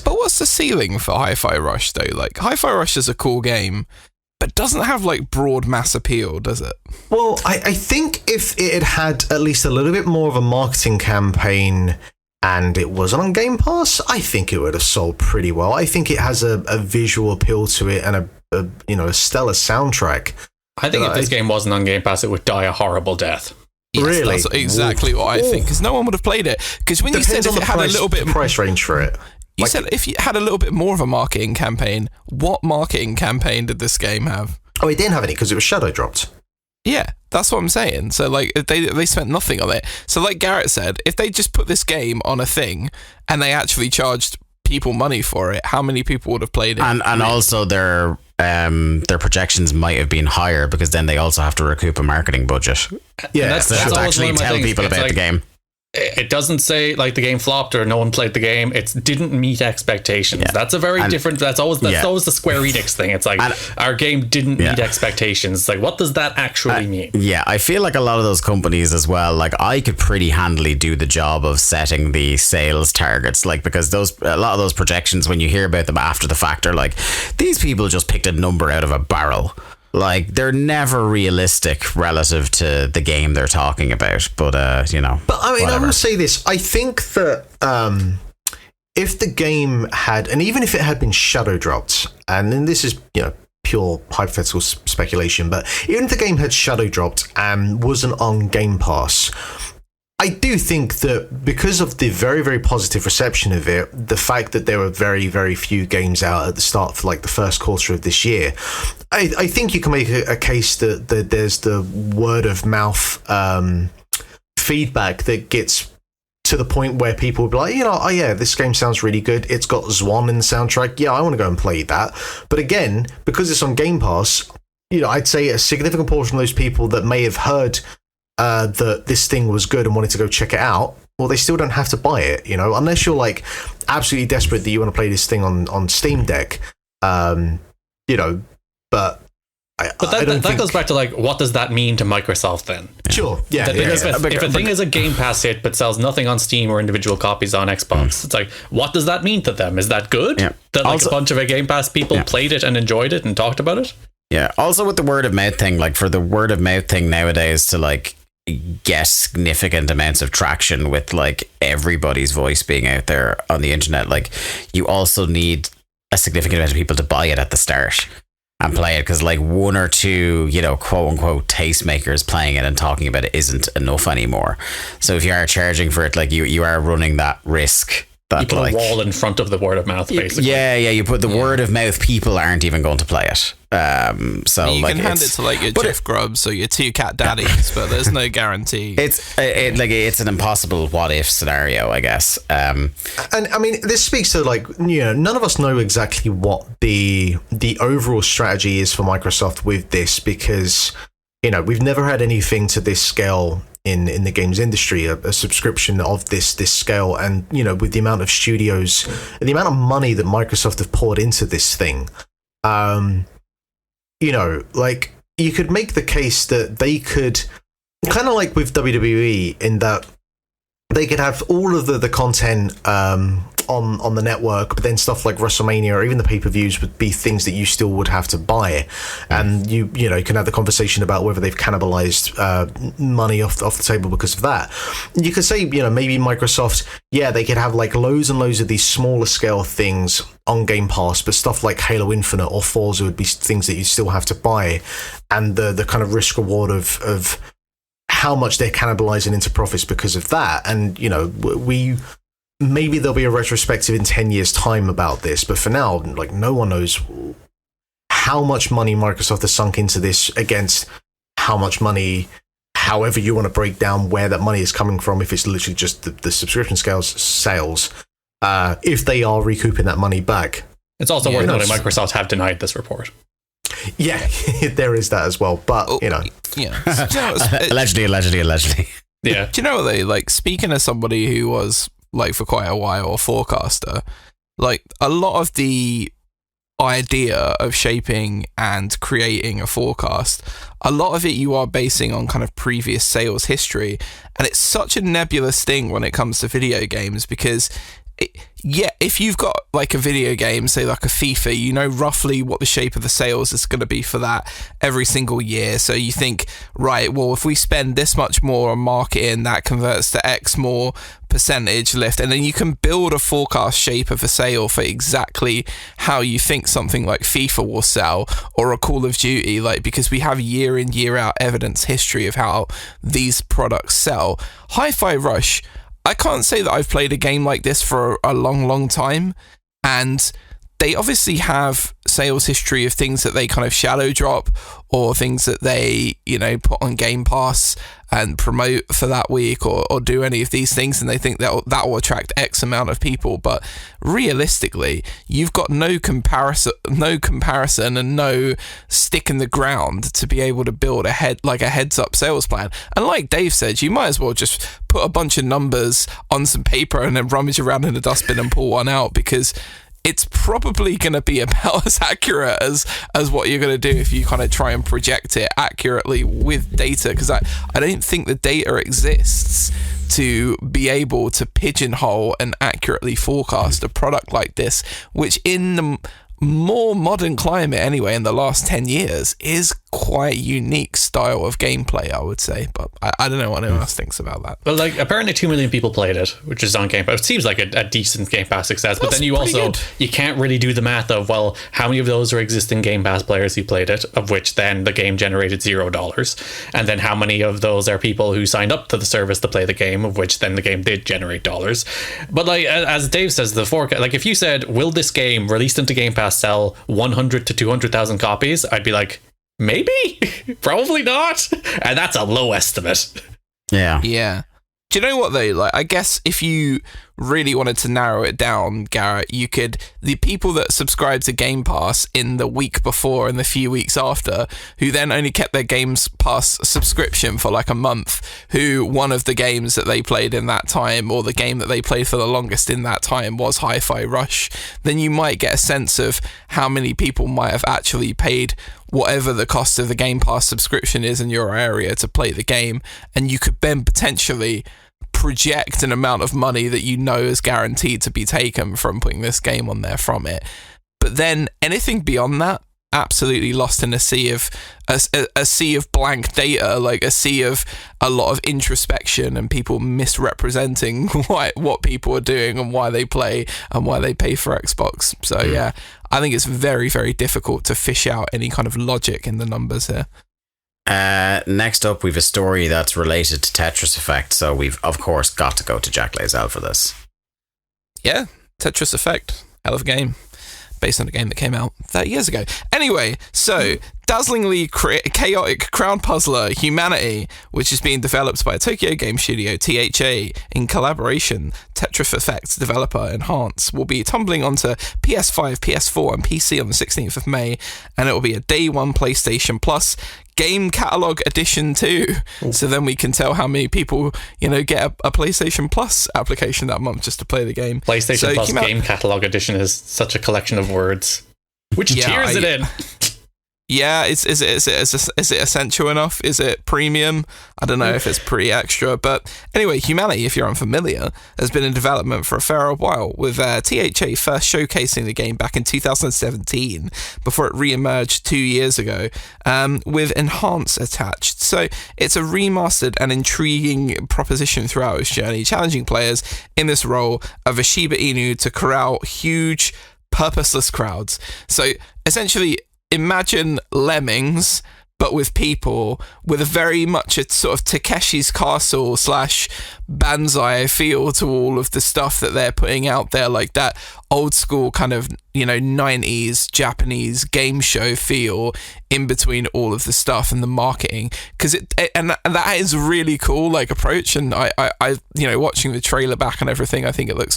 But what's the ceiling for Hi-Fi Rush, though? Like, Hi-Fi Rush is a cool game, but doesn't have, broad mass appeal, does it?
Well, I think if it had at least a little bit more of a marketing campaign and it wasn't on Game Pass, I think it would have sold pretty well. I think it has a visual appeal to it and a stellar soundtrack.
I think if this game wasn't on Game Pass, it would die a horrible death.
Yes,
really?
That's exactly what I think, because no one would have played it. Because when
Depends
you said if it had a little bit
the price range for it.
You said if you had a little bit more of a marketing campaign, what marketing campaign did this game have?
Oh, it didn't have any because it was shadow dropped.
Yeah, that's what I'm saying. So, they spent nothing on it. So, like Garrett said, if they just put this game on a thing and they actually charged people money for it, how many people would have played it?
And also their projections might have been higher because then they also have to recoup a marketing budget.
Yeah,
that's
They have to actually tell people about the game.
It doesn't say the game flopped or no one played the game. It didn't meet expectations. Yeah. That's a very different. That's always the Square Enix thing. It's like our game didn't meet expectations. It's like, what does that actually mean? Yeah,
I feel like a lot of those companies as well. I could pretty handily do the job of setting the sales targets. Because a lot of those projections, when you hear about them after the fact, are like, these people just picked a number out of a barrel. They're never realistic relative to the game they're talking about, but But I mean,
whatever. I will say this: I think that if the game had, and even if it had been shadow dropped, and then this is pure hypothetical speculation, but even if the game had shadow dropped and wasn't on Game Pass, I do think that because of the very, very positive reception of it, the fact that there were very, very few games out at the start for the first quarter of this year, I think you can make a case that there's the word of mouth feedback that gets to the point where people will be like, oh yeah, this game sounds really good. It's got Zwan in the soundtrack. Yeah, I want to go and play that. But again, because it's on Game Pass, I'd say a significant portion of those people that may have heard that this thing was good and wanted to go check it out, well, they still don't have to buy it, unless you're absolutely desperate that you want to play this thing on Steam Deck, but
that goes back to what does that mean to Microsoft then?
Sure, yeah.
If a thing is a Game Pass hit but sells nothing on Steam or individual copies on Xbox, it's what does that mean to them? Is that good? Yeah. That also, a bunch of Game Pass people played it and enjoyed it and talked about it?
Yeah. Also with the word of mouth thing, for the word of mouth thing nowadays to get significant amounts of traction with like everybody's voice being out there on the internet, like you also need a significant amount of people to buy it at the start and play it, because like one or two, you know, quote unquote tastemakers playing it and talking about it isn't enough anymore. So if you are charging for it, like you are running that risk that
you put
like,
a wall in front of the word of mouth, basically.
Yeah, you put the word of mouth, people aren't even going to play it. So
you
like
can hand it to like your Jeff Grubbs or your two cat daddies, but there's no guarantee.
It's an impossible what if scenario, I guess.
And I mean, this speaks to like, you know, none of us know exactly what the overall strategy is for Microsoft with this, because, you know, we've never had anything to this scale in the games industry, a subscription of this scale. And, you know, with the amount of studios, the amount of money that Microsoft have poured into this thing, you know, like you could make the case that they could, kind of like with WWE, in that they could have all of the content on the network, but then stuff like WrestleMania or even the pay-per-views would be things that you still would have to buy. And you know, you can have the conversation about whether they've cannibalized money off the table because of that. You could say, you know, maybe Microsoft, yeah, they could have like loads and loads of these smaller scale things on Game Pass, but stuff like Halo Infinite or Forza would be things that you still have to buy, and the kind of risk reward of how much they're cannibalizing into profits because of that. And, you know, maybe there'll be a retrospective in 10 years' time about this, but for now, like, no one knows how much money Microsoft has sunk into this against how much money, however you want to break down where that money is coming from, if it's literally just the subscription sales, if they are recouping that money back.
It's also worth noting Microsoft have denied this report.
Yeah, there is that as well, but, you know.
Yeah.
Allegedly.
Yeah. Do you know what, though? Like, speaking as somebody who was, like, for quite a while a forecaster, like, a lot of the idea of shaping and creating a forecast, a lot of it you are basing on kind of previous sales history, and it's such a nebulous thing when it comes to video games, because if you've got like a video game, say like a FIFA, you know roughly what the shape of the sales is going to be for that every single year. So you think, right, well, if we spend this much more on marketing, that converts to X more percentage lift, and then you can build a forecast shape of a sale for exactly how you think something like FIFA will sell, or a Call of Duty, like, because we have year in, year out evidence history of how these products sell. Hi-Fi Rush, I can't say that I've played a game like this for a long time, and they obviously have sales history of things that they kind of shadow drop, or things that they, you know, put on Game Pass and promote for that week, or do any of these things, and they think that will attract X amount of people. But realistically, you've got no comparison and no stick in the ground to be able to build a heads up sales plan. And like Dave said, you might as well just put a bunch of numbers on some paper and then rummage around in a dustbin and pull one out, because it's probably going to be about as accurate as what you're going to do if you kind of try and project it accurately with data, because I don't think the data exists to be able to pigeonhole and accurately forecast a product like this, which in the more modern climate anyway, in the last 10 years, is quite a unique style of gameplay, I would say. But I don't know what anyone else thinks about that.
But like, apparently 2 million people played it, which is on Game Pass. It seems like a decent Game Pass success. But then you also, you can't really do the math of, well, how many of those are existing Game Pass players who played it, of which then the game generated $0, and then how many of those are people who signed up to the service to play the game, of which then the game did generate dollars. But like, as Dave says, the forecast, like, if you said, will this game released into Game Pass sell 100 to 200,000 copies, I'd be like, maybe, probably not, and that's a low estimate.
Yeah.
Do you know what though? Like, I guess if you really wanted to narrow it down, Garrett, the people that subscribe to Game Pass in the week before and the few weeks after, who then only kept their Game Pass subscription for like a month, who one of the games that they played in that time, or the game that they played for the longest in that time, was Hi-Fi Rush, then you might get a sense of how many people might have actually paid whatever the cost of the Game Pass subscription is in your area to play the game, and you could then potentially project an amount of money that you know is guaranteed to be taken from putting this game on there from it. But then anything beyond that, absolutely lost in a sea of a sea of blank data, like a sea of a lot of introspection and people misrepresenting what people are doing and why they play and why they pay for Xbox. So yeah, I think it's very, very difficult to fish out any kind of logic in the numbers here.
Next up, we've a story that's related to Tetris Effect, so we've of course got to go to Jack Lazell for this.
Yeah, Tetris Effect, hell of a game, based on a game that came out 30 years ago. Anyway, so dazzlingly chaotic crowd puzzler Humanity, which is being developed by a Tokyo game studio, THA, in collaboration Tetris Effect developer Enhance, will be tumbling onto PS5, PS4 and PC on the 16th of May, and it will be a day one PlayStation Plus Game Catalog Edition 2. So then we can tell how many people, get a PlayStation Plus application that month just to play the game.
PlayStation Plus Game Catalog Edition is such a collection of words. Which tier is it in?
Yeah, is it essential enough? Is it premium? I don't know if it's pretty extra. But anyway, Humanity, if you're unfamiliar, has been in development for a fair while, with THA first showcasing the game back in 2017 before it re-emerged 2 years ago, with Enhance attached. So it's a remastered and intriguing proposition throughout its journey, challenging players in this role of a Shiba Inu to corral huge, purposeless crowds. So essentially, imagine Lemmings, but with people, with a very much a sort of Takeshi's Castle / Banzai feel to all of the stuff that they're putting out there, like that old school kind of 90s Japanese game show feel in between all of the stuff and the marketing, because and that is a really cool approach. And I watching the trailer back and everything, I think it looks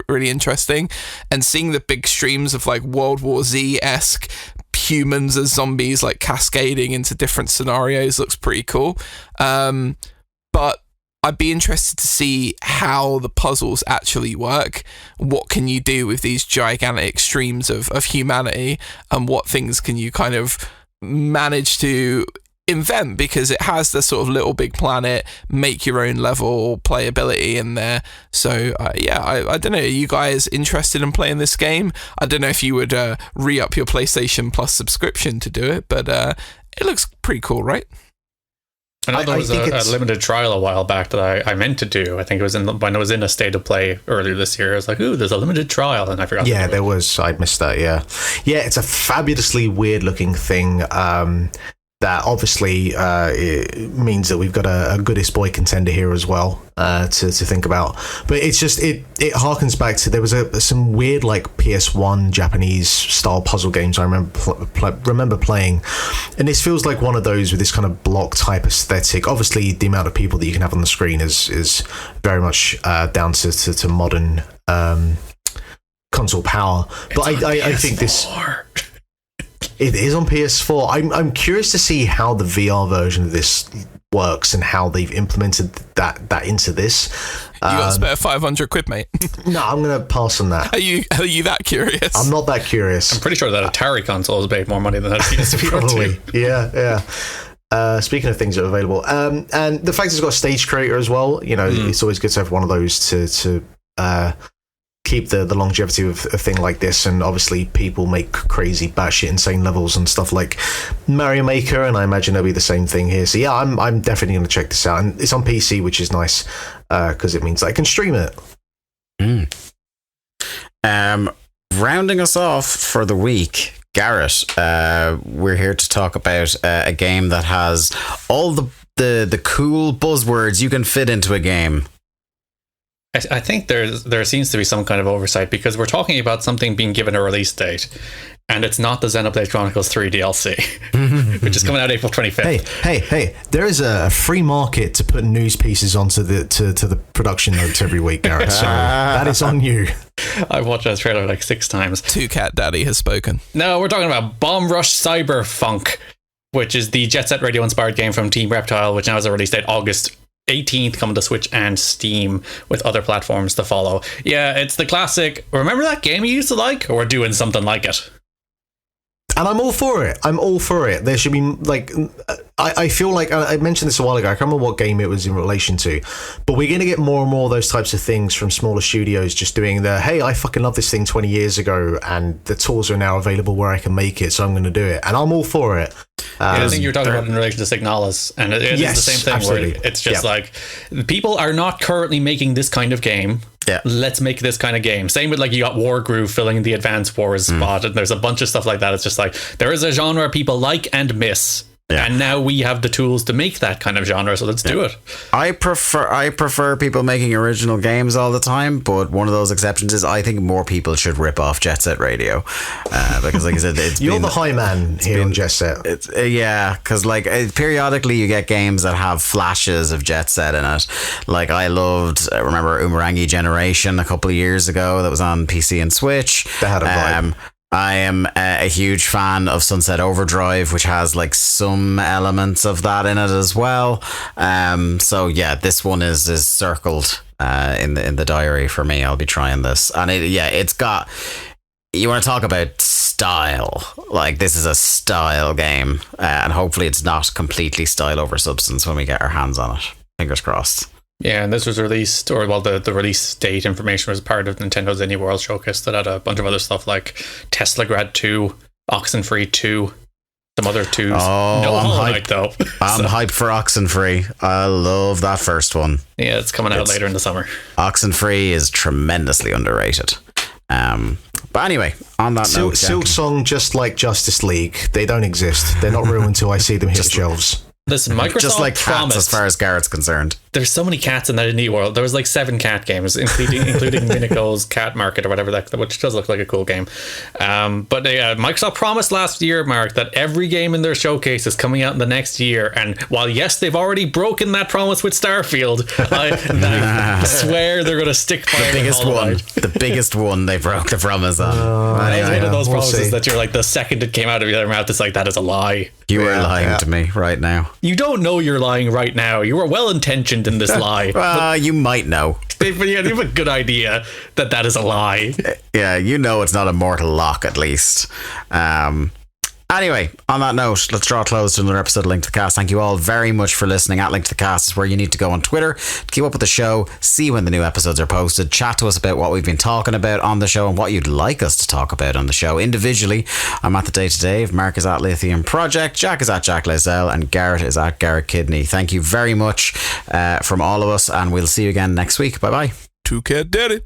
really interesting, and seeing the big streams of World War Z-esque humans as zombies cascading into different scenarios looks pretty cool. But I'd be interested to see how the puzzles actually work. What can you do with these gigantic streams of humanity, and what things can you kind of manage to invent, because it has the sort of Little Big Planet, make your own level playability in there. So I don't know, are you guys interested in playing this game? I don't know if you would re-up your PlayStation Plus subscription to do it, but it looks pretty cool, right?
I know there was a limited trial a while back that I meant to do. I think it was when it was in a state of play earlier this year. I was like, ooh, there's a limited trial, and I forgot.
Yeah, there was. I missed that, yeah. Yeah, it's a fabulously weird looking thing. That obviously it means that we've got a goodest boy contender here as well to think about. But it's just it harkens back to, there was some weird PS1 Japanese style puzzle games I remember playing, and this feels like one of those with this kind of block type aesthetic. Obviously, the amount of people that you can have on the screen is very much down to modern console power. But I think this. It is on PS4. I'm curious to see how the VR version of this works and how they've implemented that into this.
You got to spare 500 quid, mate.
No, I'm going to pass on that.
Are you that curious?
I'm not that curious.
I'm pretty sure that Atari console has made more money than that PS4.
Probably. Yeah. Speaking of things that are available, and the fact it's got a stage creator as well, it's always good to have one of those to keep the longevity of a thing like this. And obviously people make crazy batshit insane levels and stuff like Mario Maker, and I imagine there'll be the same thing here. So yeah, I'm definitely going to check this out, and it's on PC, which is nice because it means I can stream it.
Rounding us off for the week, Garrett, we're here to talk about a game that has all the cool buzzwords you can fit into a game.
I think there seems to be some kind of oversight, because we're talking about something being given a release date, and it's not the Xenoblade Chronicles 3 DLC, which is coming out April 25th.
Hey! There is a free market to put news pieces onto the production notes every week, Garrett. So that is on you.
I've watched that trailer 6 times.
Two Cat Daddy has spoken.
No, we're talking about Bomb Rush Cyberfunk, which is the Jet Set Radio inspired game from Team Reptile, which now has a release date August 18th, coming to Switch and Steam, with other platforms to follow. Yeah, it's the classic, remember that game you used to like? Or we're doing something like it.
And I'm all for it. There should be, like, I feel like, I mentioned this a while ago, I can't remember what game it was in relation to, but we're going to get more and more of those types of things from smaller studios just doing the, hey, I fucking love this thing 20 years ago, and the tools are now available where I can make it, so I'm going to do it. And I'm all for it.
I think you're talking about in relation to Signalis, and it is the same thing,
absolutely.
where it's just like, people are not currently making this kind of game.
Yeah.
Let's make this kind of game. Same with, like, you got Wargroove filling the Advanced Wars spot, and there's a bunch of stuff like that. It's just like, there is a genre people like and miss. Yeah. And now we have the tools to make that kind of genre, so let's do it.
I prefer people making original games all the time, but one of those exceptions is I think more people should rip off Jet Set Radio, because, like I said,
you're the high man here on Jet Set.
Because like periodically you get games that have flashes of Jet Set in it. Like I remember Umurangi Generation a couple of years ago that was on PC and Switch.
They had a vibe.
I am a huge fan of Sunset Overdrive, which has like some elements of that in it as well. So yeah, this one is circled in the diary for me. I'll be trying this, and it's got. You want to talk about style? Like, this is a style game, and hopefully it's not completely style over substance when we get our hands on it. Fingers crossed.
Yeah, and this was released, the release date information was part of Nintendo's Indie World Showcase that had a bunch of other stuff like Teslagrad 2, Oxenfree 2, some other 2s.
Oh,
no
I'm
Hollow
hyped,
Knight, though.
I'm hyped for Oxenfree. I love that first one.
Yeah, it's coming out later in the summer.
Oxenfree is tremendously underrated. But anyway, on that note,
Silksong, just like Justice League, they don't exist. They're not real until I see them hit the shelves.
Listen, Microsoft
just like cats,
promised,
as far as Garrett's concerned.
There's so many cats in that indie world. There was like 7 cat games, including Minico's Cat Market or whatever, which does look like a cool game. But Microsoft promised last year, Mark, that every game in their showcase is coming out in the next year. And while yes, they've already broken that promise with Starfield, I swear they're going to stick by
the biggest one. The biggest one they broke the promise on.
Anyway, one of those promises that you're like, the second it came out of your mouth, it's like, that is a lie.
You are lying to me right now.
You don't know you're lying right now. You were well intentioned in this lie.
You might know.
But you have a good idea that is a lie.
Yeah, you know it's not a mortal lock, at least. Anyway, on that note, let's draw close to another episode of Link to the Cast. Thank you all very much for listening. At Link to the Cast is where you need to go on Twitter to keep up with the show, see when the new episodes are posted, chat to us about what we've been talking about on the show and what you'd like us to talk about on the show. Individually, I'm at the Day to Dave, Mark is at Lithium Project, Jack is at Jack Lazelle, and Garrett is at Garrett Kidney. Thank you very much from all of us, and we'll see you again next week. Bye bye.
2Cat Daddy.